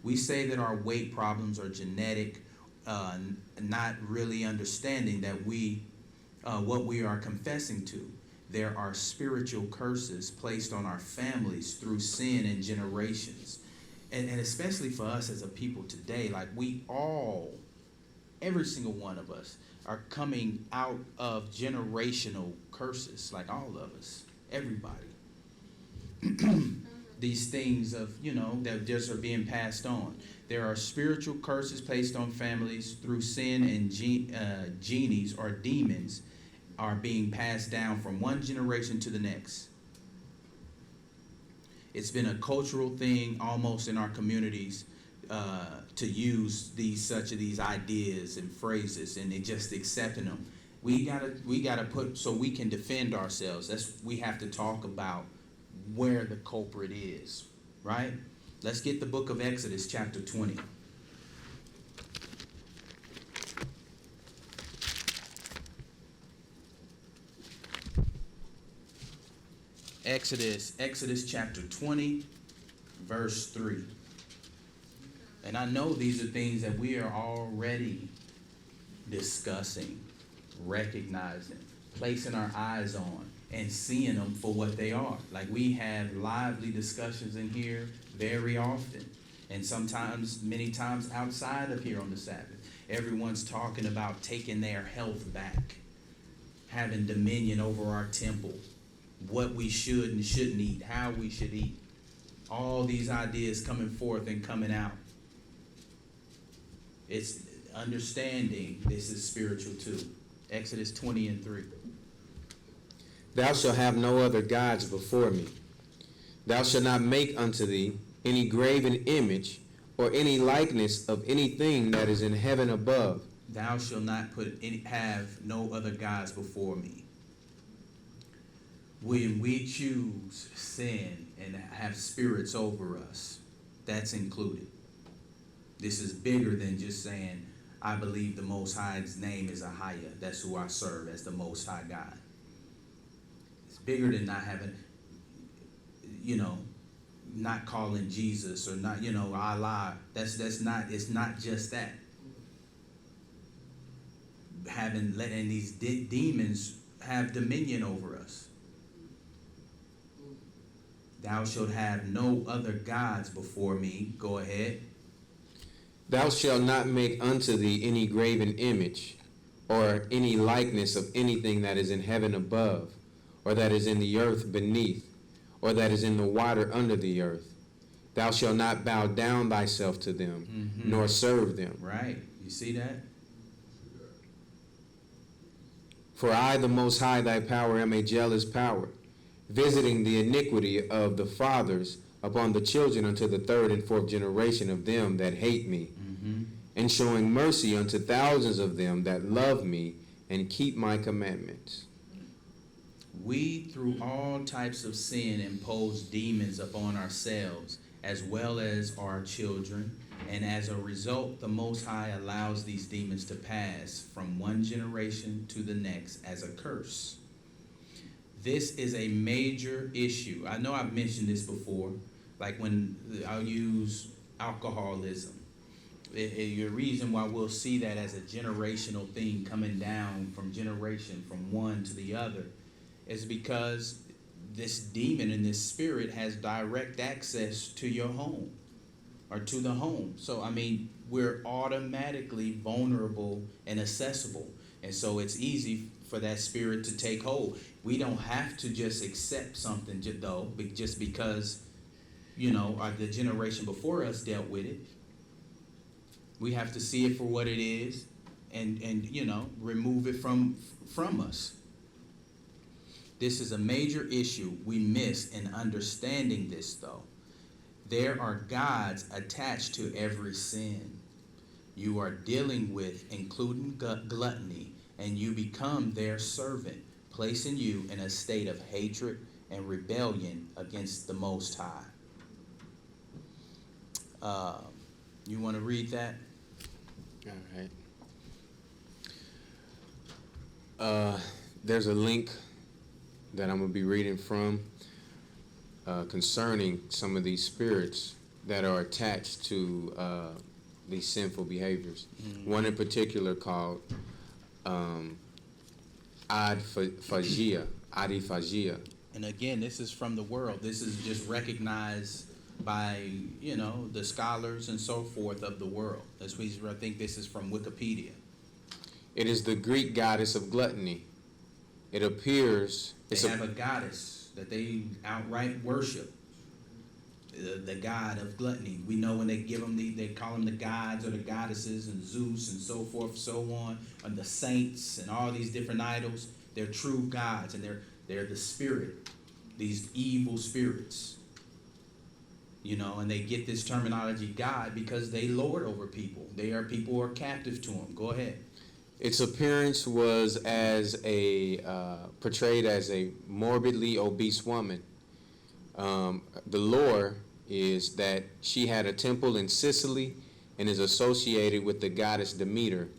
We say that our weight problems are genetic, not really understanding that what we are confessing to. There are spiritual curses placed on our families through sin and generations. And especially for us as a people today, like every single one of us are coming out of generational curses, like all of us, everybody. These things of, that just are being passed on. There are spiritual curses placed on families through sin, and genies or demons are being passed down from one generation to the next. It's been a cultural thing almost in our communities to use these ideas and phrases, and they just accepting them. We gotta put, so we can defend ourselves. We have to talk about where the culprit is, right? Let's get the book of Exodus, chapter 20. Exodus chapter 20, verse 3. And I know these are things that we are already discussing, recognizing, placing our eyes on, and seeing them for what they are. Like, we have lively discussions in here very often, and sometimes, many times outside of here on the Sabbath. Everyone's talking about taking their health back, having dominion over our temple, what we should and shouldn't eat, how we should eat. All these ideas coming forth and coming out. It's understanding this is spiritual too. Exodus 20 and 3. Thou shalt have no other gods before me. Thou shalt not make unto thee any graven image or any likeness of anything that is in heaven above. Thou shalt not have no other gods before me. When we choose sin and have spirits over us, that's included. This is bigger than just saying, I believe the Most High's name is Ahaya. That's who I serve as the Most High God. It's bigger than not having, not calling Jesus or not, Allah. It's not just that. Letting these demons have dominion over us. Thou shalt have no other gods before me. Go ahead. Thou shalt not make unto thee any graven image, or any likeness of anything that is in heaven above, or that is in the earth beneath, or that is in the water under the earth. Thou shalt not bow down thyself to them, nor serve them. Right. You see that? For I, the Most High, thy power, am a jealous power, visiting the iniquity of the fathers upon the children unto the third and fourth generation of them that hate me, and showing mercy unto thousands of them that love me and keep my commandments. We, through all types of sin, impose demons upon ourselves as well as our children, and as a result, the Most High allows these demons to pass from one generation to the next as a curse. This is a major issue. I know I've mentioned this before, like when I'll use alcoholism. The reason why we'll see that as a generational thing coming down from generation from one to the other is because this demon and this spirit has direct access to your home or to the home. So, we're automatically vulnerable and accessible. And so it's easy for that spirit to take hold. We don't have to just accept something just because, the generation before us dealt with it. We have to see it for what it is and remove it from us. This is a major issue we miss in understanding this, though. There are gods attached to every sin you are dealing with, including gluttony, and you become their servant, placing you in a state of hatred and rebellion against the Most High. You want to read that? All right. There's a link that I'm going to be reading from concerning some of these spirits that are attached to these sinful behaviors. Mm-hmm. One in particular called adiphagia. And again, this is from the world. This is just recognized by, the scholars and so forth of the world. That's why I think this is from Wikipedia. It is the Greek goddess of gluttony. It appears... They have a goddess that they outright worship. The god of gluttony. We know when they give them they call them the gods or the goddesses and Zeus and so forth, so on, and the saints and all these different idols. They're true gods, and they're the spirit, these evil spirits. And they get this terminology God because they lord over people. People who are captive to them. Go ahead. Its appearance was portrayed as a morbidly obese woman. The lore is that she had a temple in Sicily and is associated with the goddess Demeter.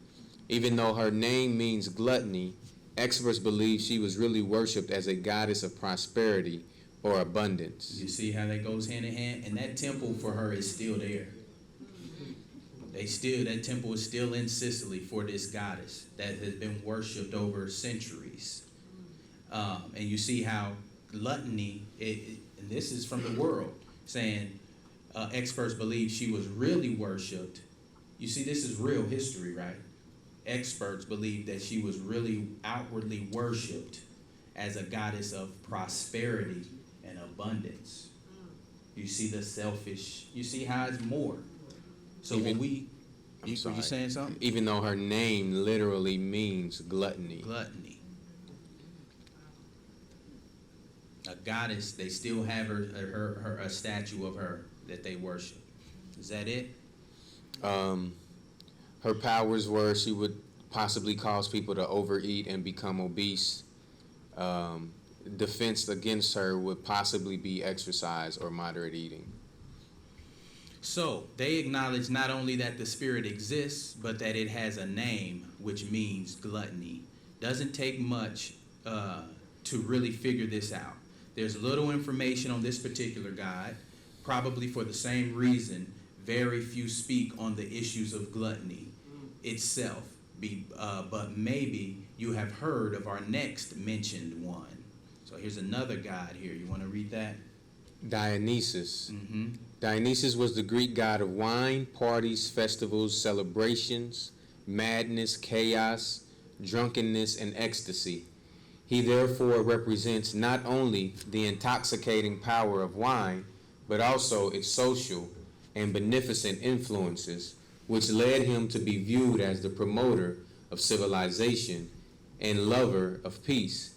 Even though her name means gluttony, experts believe she was really worshipped as a goddess of prosperity or abundance. You see how that goes hand in hand? And that temple for her is still there. That temple is still in Sicily for this goddess that has been worshipped over centuries. And you see how gluttony, and this is from the world, saying experts believe she was really worshipped. You see, this is real history, right? Experts believe that she was really outwardly worshipped as a goddess of prosperity and abundance. You see the selfish, you see how it's more. So were you saying something? Even though her name literally means gluttony. Gluttony. A goddess, they still have a statue of her that they worship. Is that it? Her powers were she would possibly cause people to overeat and become obese. Defense against her would possibly be exercise or moderate eating. So they acknowledge not only that the spirit exists, but that it has a name, which means gluttony. Doesn't take much to really figure this out. There's little information on this particular guide, probably for the same reason very few speak on the issues of gluttony itself. But maybe you have heard of our next mentioned one. So here's another guide here. You want to read that? Dionysus. Mm-hmm. Dionysus was the Greek god of wine, parties, festivals, celebrations, madness, chaos, drunkenness, and ecstasy. He therefore represents not only the intoxicating power of wine, but also its social and beneficent influences, which led him to be viewed as the promoter of civilization and lover of peace.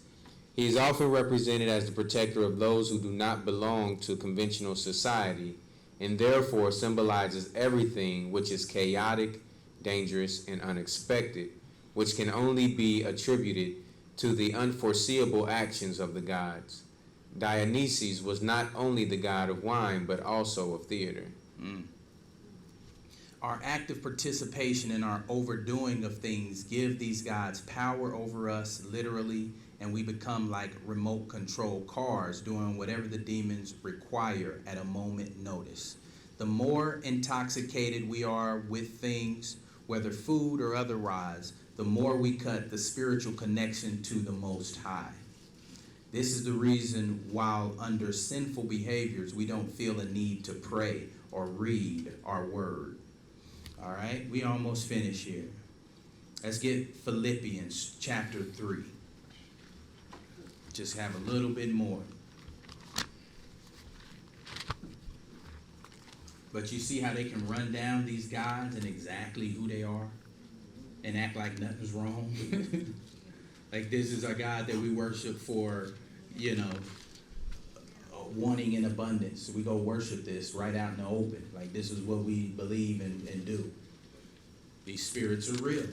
He is often represented as the protector of those who do not belong to conventional society, and therefore symbolizes everything which is chaotic, dangerous, and unexpected, which can only be attributed to the unforeseeable actions of the gods. Dionysus was not only the god of wine, but also of theater. Our active participation in our overdoing of things give these gods power over us, literally, and we become like remote control cars doing whatever the demons require at a moment notice. The more intoxicated we are with things, whether food or otherwise, the more we cut the spiritual connection to the Most High. This is the reason while under sinful behaviors, we don't feel a need to pray or read our word. All right, we almost finished here. Let's get Philippians chapter 3. Just have a little bit more. But you see how they can run down these gods and exactly who they are and act like nothing's wrong? Like this is a God that we worship for, wanting in abundance. We go worship this right out in the open. Like this is what we believe and do. These spirits are real.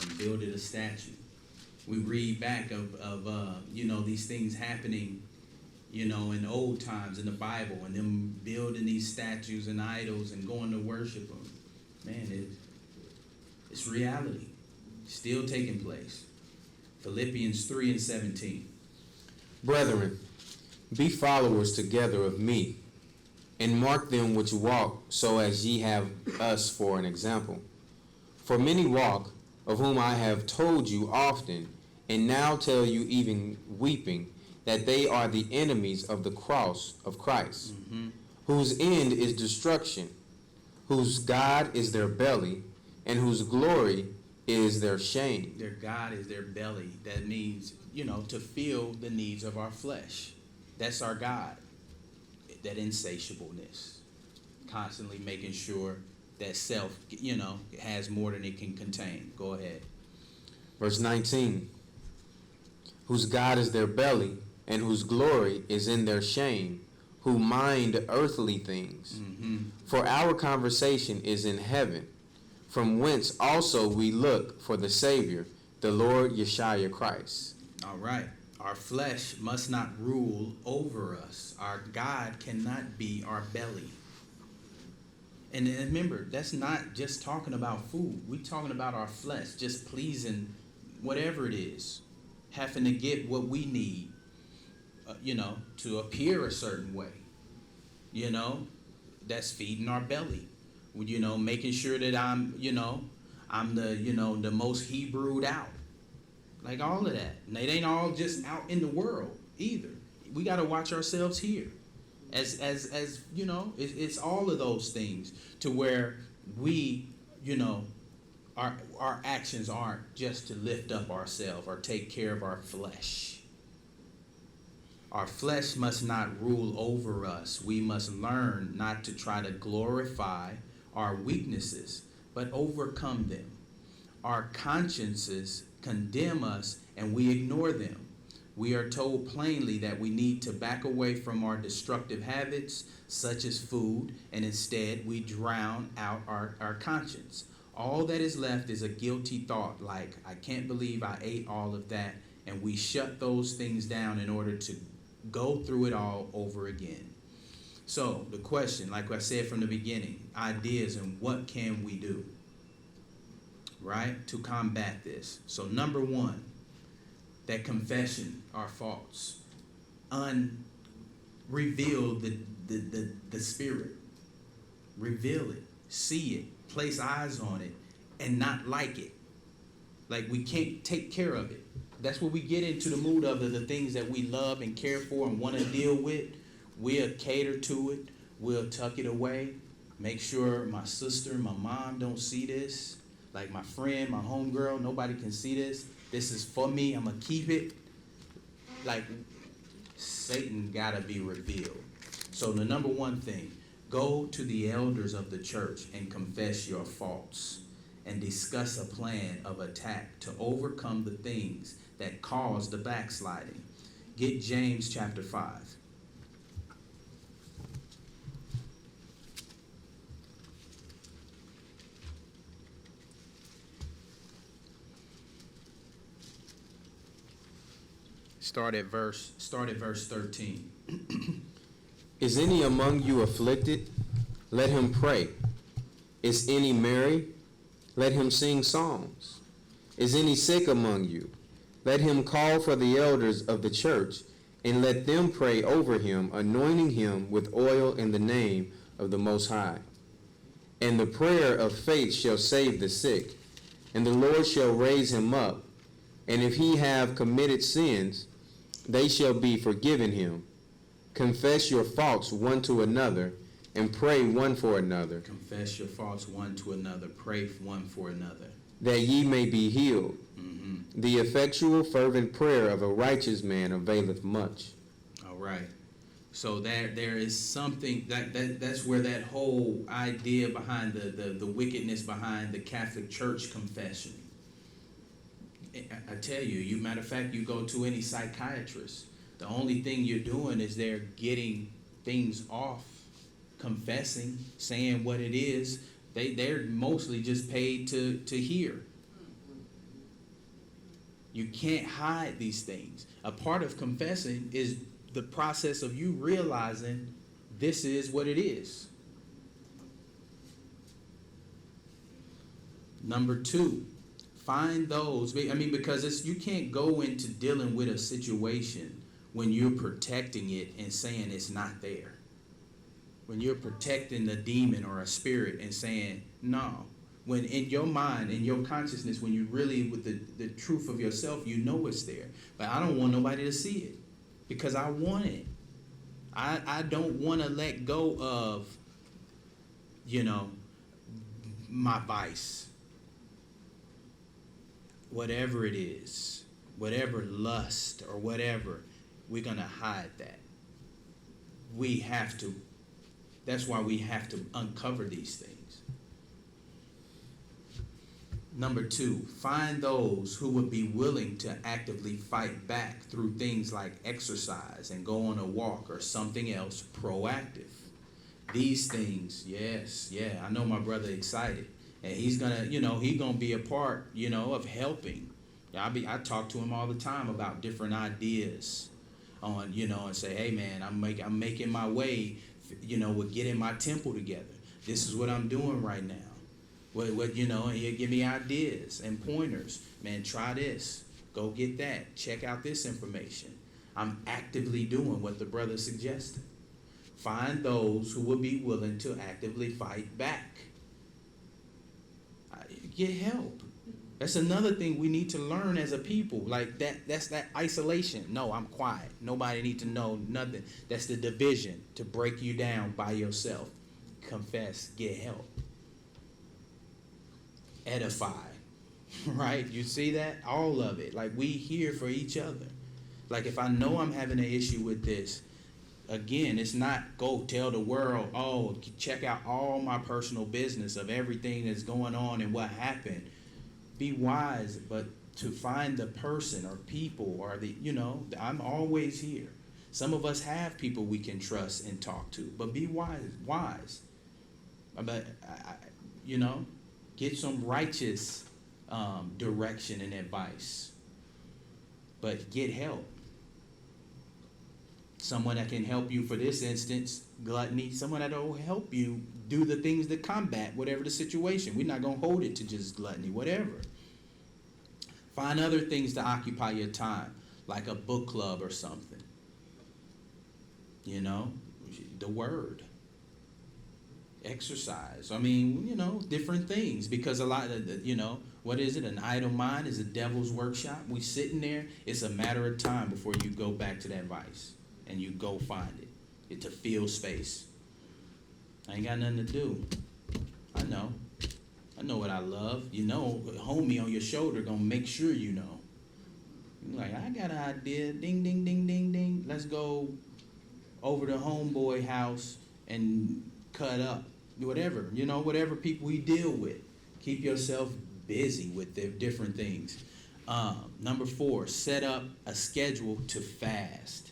And builded a statue. We read back of these things happening, in old times in the Bible, and them building these statues and idols and going to worship them. Man, it's reality. Still taking place. Philippians 3:17. Brethren, be followers together of me, and mark them which walk, so as ye have us for an example. For many walk, of whom I have told you often, and now tell you even weeping, that they are the enemies of the cross of Christ, whose end is destruction, whose God is their belly, and whose glory is their shame. Their God is their belly. That means, to fill the needs of our flesh. That's our God. That insatiableness. Constantly making sure that self, has more than it can contain. Go ahead. Verse 19. Whose God is their belly, and whose glory is in their shame, who mind earthly things. For our conversation is in heaven, from whence also we look for the Savior, the Lord Yeshua Christ. All right. Our flesh must not rule over us. Our God cannot be our belly. And remember, that's not just talking about food. We're talking about our flesh, just pleasing whatever it is, having to get what we need, to appear a certain way. That's feeding our belly. Making sure that I'm the most Hebrewed out. Like all of that. And it ain't all just out in the world either. We got to watch ourselves here. As it's all of those things to where we, our actions aren't just to lift up ourselves or take care of our flesh. Our flesh must not rule over us. We must learn not to try to glorify our weaknesses, but overcome them. Our consciences condemn us and we ignore them. We are told plainly that we need to back away from our destructive habits, such as food, and instead we drown out our conscience. All that is left is a guilty thought like, I can't believe I ate all of that, and we shut those things down in order to go through it all over again. So the question, like I said from the beginning, ideas and what can we do, right, to combat this? So number one, that confession, our faults, reveal the spirit, reveal it, see it, place eyes on it, and not like it. Like we can't take care of it. That's what we get into the mood of the things that we love and care for and want to deal with. We'll cater to it. We'll tuck it away. Make sure my sister, my mom don't see this. Like my friend, my homegirl, nobody can see this. This is for me. I'm going to keep it. Like Satan got to be revealed. So the number one thing, go to the elders of the church and confess your faults and discuss a plan of attack to overcome the things that cause the backsliding. Get James chapter 5. Start at verse 13. Is any among you afflicted? Let him pray. Is any merry? Let him sing psalms. Is any sick among you? Let him call for the elders of the church, and let them pray over him, anointing him with oil in the name of the Most High. And the prayer of faith shall save the sick, and the Lord shall raise him up. And if he have committed sins, they shall be forgiven him. Confess your faults one to another, and pray one for another. Confess your faults one to another. Pray one for another. That ye may be healed. The effectual fervent prayer of a righteous man availeth much. All right. So there is something that's where that whole idea behind the wickedness behind the Catholic Church confession. I tell you, matter of fact, you go to any psychiatrist, the only thing you're doing is they're getting things off, confessing, saying what it is. They're mostly just paid to hear. You can't hide these things. A part of confessing is the process of you realizing this is what it is. Number 2, find those. I mean, because you can't go into dealing with a situation when you're protecting it and saying it's not there. When you're protecting the demon or a spirit and saying, no. When in your mind, in your consciousness, when you really, with the truth of yourself, you know it's there. But I don't want nobody to see it because I want it. I don't want to let go of, my vice. Whatever it is, whatever lust or whatever, we're going to hide that. We have to. That's why we have to uncover these things. Number 2, find those who would be willing to actively fight back through things like exercise and go on a walk or something else proactive. These things, I know my brother excited. And he's gonna, he's gonna be a part, of helping. I talk to him all the time about different ideas on, and say, hey man, I'm making my way, with getting my temple together. This is what I'm doing right now. What and he'll give me ideas and pointers. Man, try this. Go get that. Check out this information. I'm actively doing what the brother suggested. Find those who will be willing to actively fight back. Get help. That's another thing we need to learn as a people. Like that's that isolation. No, I'm quiet. Nobody need to know nothing. That's the division, to break you down by yourself. Confess, get help. Edify. Right? You see that? All of it. Like we here for each other. Like if I know I'm having an issue with this, again, it's not go tell the world, oh, check out all my personal business of everything that's going on and what happened. Be wise, but to find the person or people or I'm always here. Some of us have people we can trust and talk to, but be wise. But, get some righteous direction and advice. But get help. Someone that can help you, for this instance, gluttony. Someone that will help you do the things to combat whatever the situation. We're not going to hold it to just gluttony, whatever. Find other things to occupy your time, like a book club or something. The word. Exercise. I mean, different things. Because a lot of, what is it? An idle mind is a devil's workshop. We sitting there. It's a matter of time before you go back to that vice. And you go find it to fill space. I ain't got nothing to do. I know what I love. Homie on your shoulder gonna make sure you know. You're like, I got an idea. Ding, ding, ding, ding, ding. Let's go over to homeboy house and cut up. Whatever, whatever people we deal with. Keep yourself busy with the different things. Number 4, set up a schedule to fast.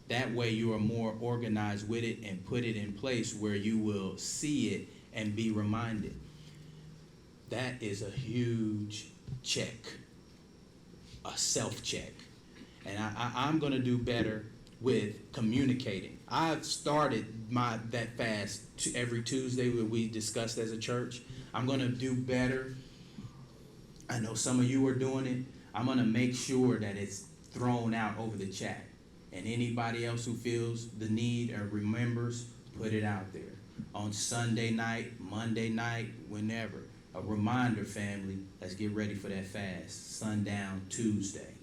That way you are more organized with it and put it in place where you will see it and be reminded. That is a huge check, a self-check. And I'm going to do better with communicating. I've started that fast every Tuesday where we discussed as a church. I'm going to do better. I know some of you are doing it. I'm going to make sure that it's thrown out over the chat. And anybody else who feels the need or remembers, put it out there. On Sunday night, Monday night, whenever. A reminder, family, let's get ready for that fast. Sundown Tuesday.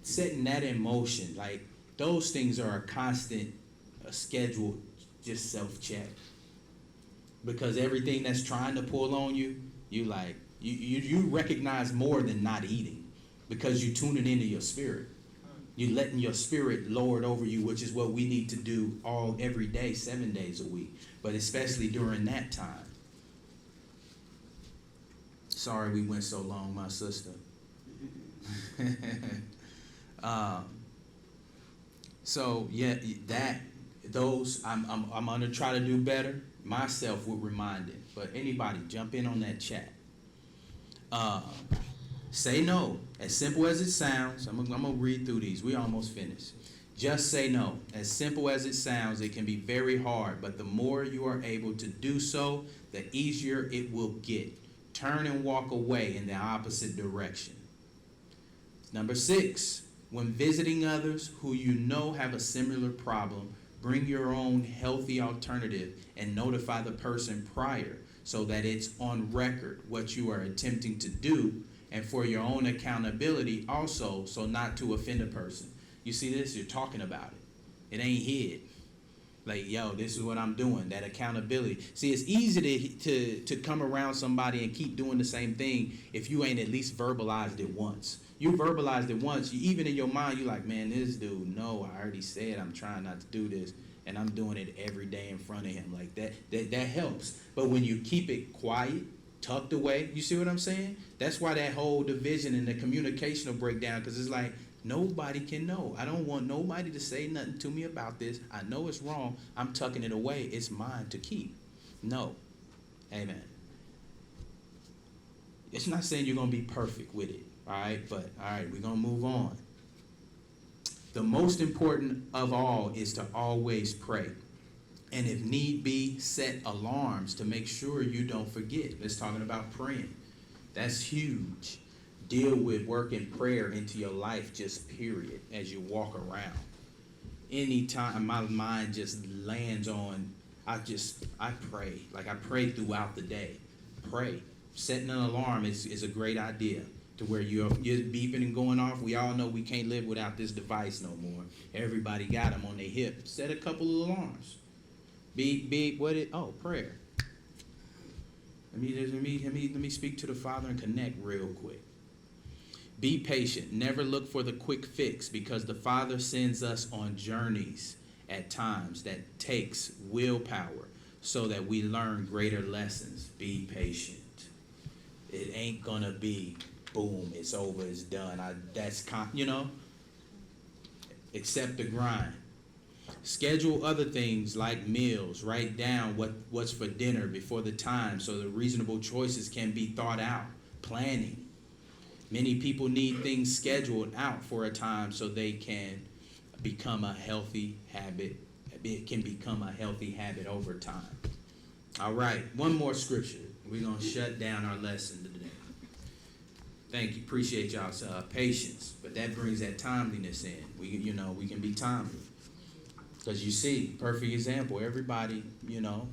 Setting that in motion, like those things are a constant scheduled, just self-check. Because everything that's trying to pull on you, you recognize more than not eating. Because you tune it into your spirit. You're letting your spirit lord over you, which is what we need to do every day, 7 days a week, but especially during that time. Sorry we went so long, my sister. So yeah, I'm gonna try to do better myself with reminding. But anybody, jump in on that chat. Say no. As simple as it sounds, I'm gonna read through these. We almost finished. Just say no. As simple as it sounds, it can be very hard, but the more you are able to do so, the easier it will get. Turn and walk away in the opposite direction. Number 6, when visiting others who you know have a similar problem, bring your own healthy alternative and notify the person prior so that it's on record what you are attempting to do, and for your own accountability also, so not to offend a person. You see this? You're talking about it. It ain't hid. Like, yo, this is what I'm doing, that accountability. See, it's easy to come around somebody and keep doing the same thing if you ain't at least verbalized it once. You verbalized it once, even in your mind, you're like, man, this dude, no, I already said I'm trying not to do this, and I'm doing it every day in front of him. Like, that helps. But when you keep it quiet, tucked away, you see what I'm saying? That's why that whole division and the communication will break down, because it's like, nobody can know. I don't want nobody to say nothing to me about this. I know it's wrong. I'm tucking it away. It's mine to keep. No. Amen. It's not saying you're going to be perfect with it. All right? But, all right, we're going to move on. The most important of all is to always pray. And if need be, set alarms to make sure you don't forget. It's talking about praying. That's huge. Deal with working prayer into your life, just period, as you walk around. Anytime my mind just lands on, I pray. Like, I pray throughout the day. Pray. Setting an alarm is a great idea, to where you're beeping and going off. We all know we can't live without this device no more. Everybody got them on their hip. Set a couple of alarms. Beep, beep, prayer. Let me speak to the Father and connect real quick. Be patient. Never look for the quick fix, because the Father sends us on journeys at times that takes willpower so that we learn greater lessons. Be patient. It ain't gonna be boom, it's over, it's done. Accept the grind. Schedule other things like meals. Write down what's for dinner before the time so the reasonable choices can be thought out. Planning. Many people need things scheduled out for a time so they can become a healthy habit. It can become a healthy habit over time. All right, one more scripture. We're going to shut down our lesson today. Thank you. Appreciate y'all's patience. But that brings that timeliness in. We can be timely. Because you see, perfect example. Everybody, may not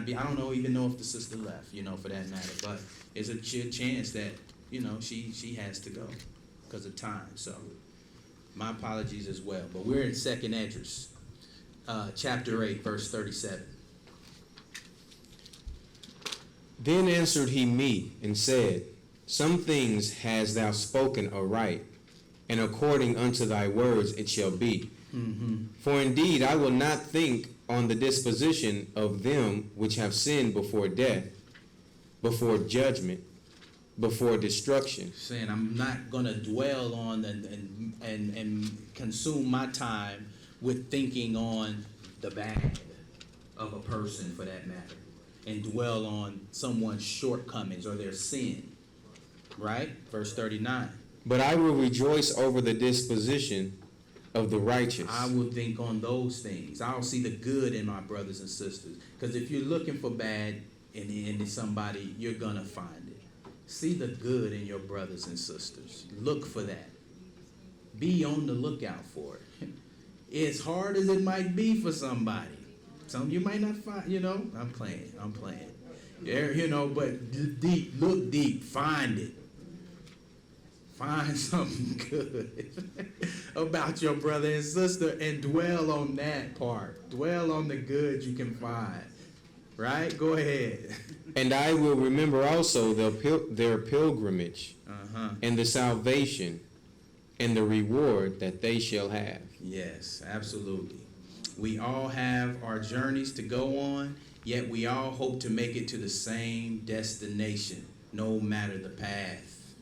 be. I don't even know if the sister left, for that matter. But it's a chance that, she has to go because of time. So my apologies as well. But we're in 2nd Esdras, chapter 8, verse 37. Then answered he me and said, some things hast thou spoken aright, and according unto thy words it shall be. Mm-hmm. For indeed I will not think on the disposition of them which have sinned before death, before judgment, before destruction. Saying I'm not going to dwell on and consume my time with thinking on the bad of a person, for that matter, and dwell on someone's shortcomings or their sin. Right? Verse 39. But I will rejoice over the disposition of the righteous. I will think on those things. I'll see the good in my brothers and sisters. Because if you're looking for bad in somebody, you're going to find it. See the good in your brothers and sisters. Look for that. Be on the lookout for it. As hard as it might be for somebody. Some you might not find, I'm playing. But deep, look deep, find it. Find something good about your brother and sister and dwell on that part. Dwell on the good you can find. Right? Go ahead. And I will remember also their pilgrimage and the salvation and the reward that they shall have. Yes, absolutely. We all have our journeys to go on, yet we all hope to make it to the same destination, no matter the path.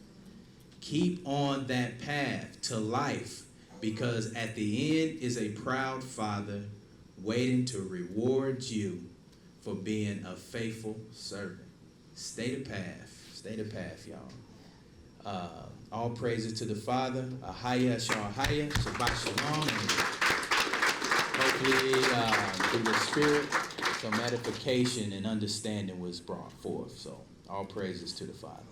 Keep on that path to life, because at the end is a proud Father waiting to reward you for being a faithful servant. Stay the path, y'all. All praises to the Father. Ahaya Shahaya, Shabbat Shalom. And hopefully, through the Spirit, some edification and understanding was brought forth. So, all praises to the Father.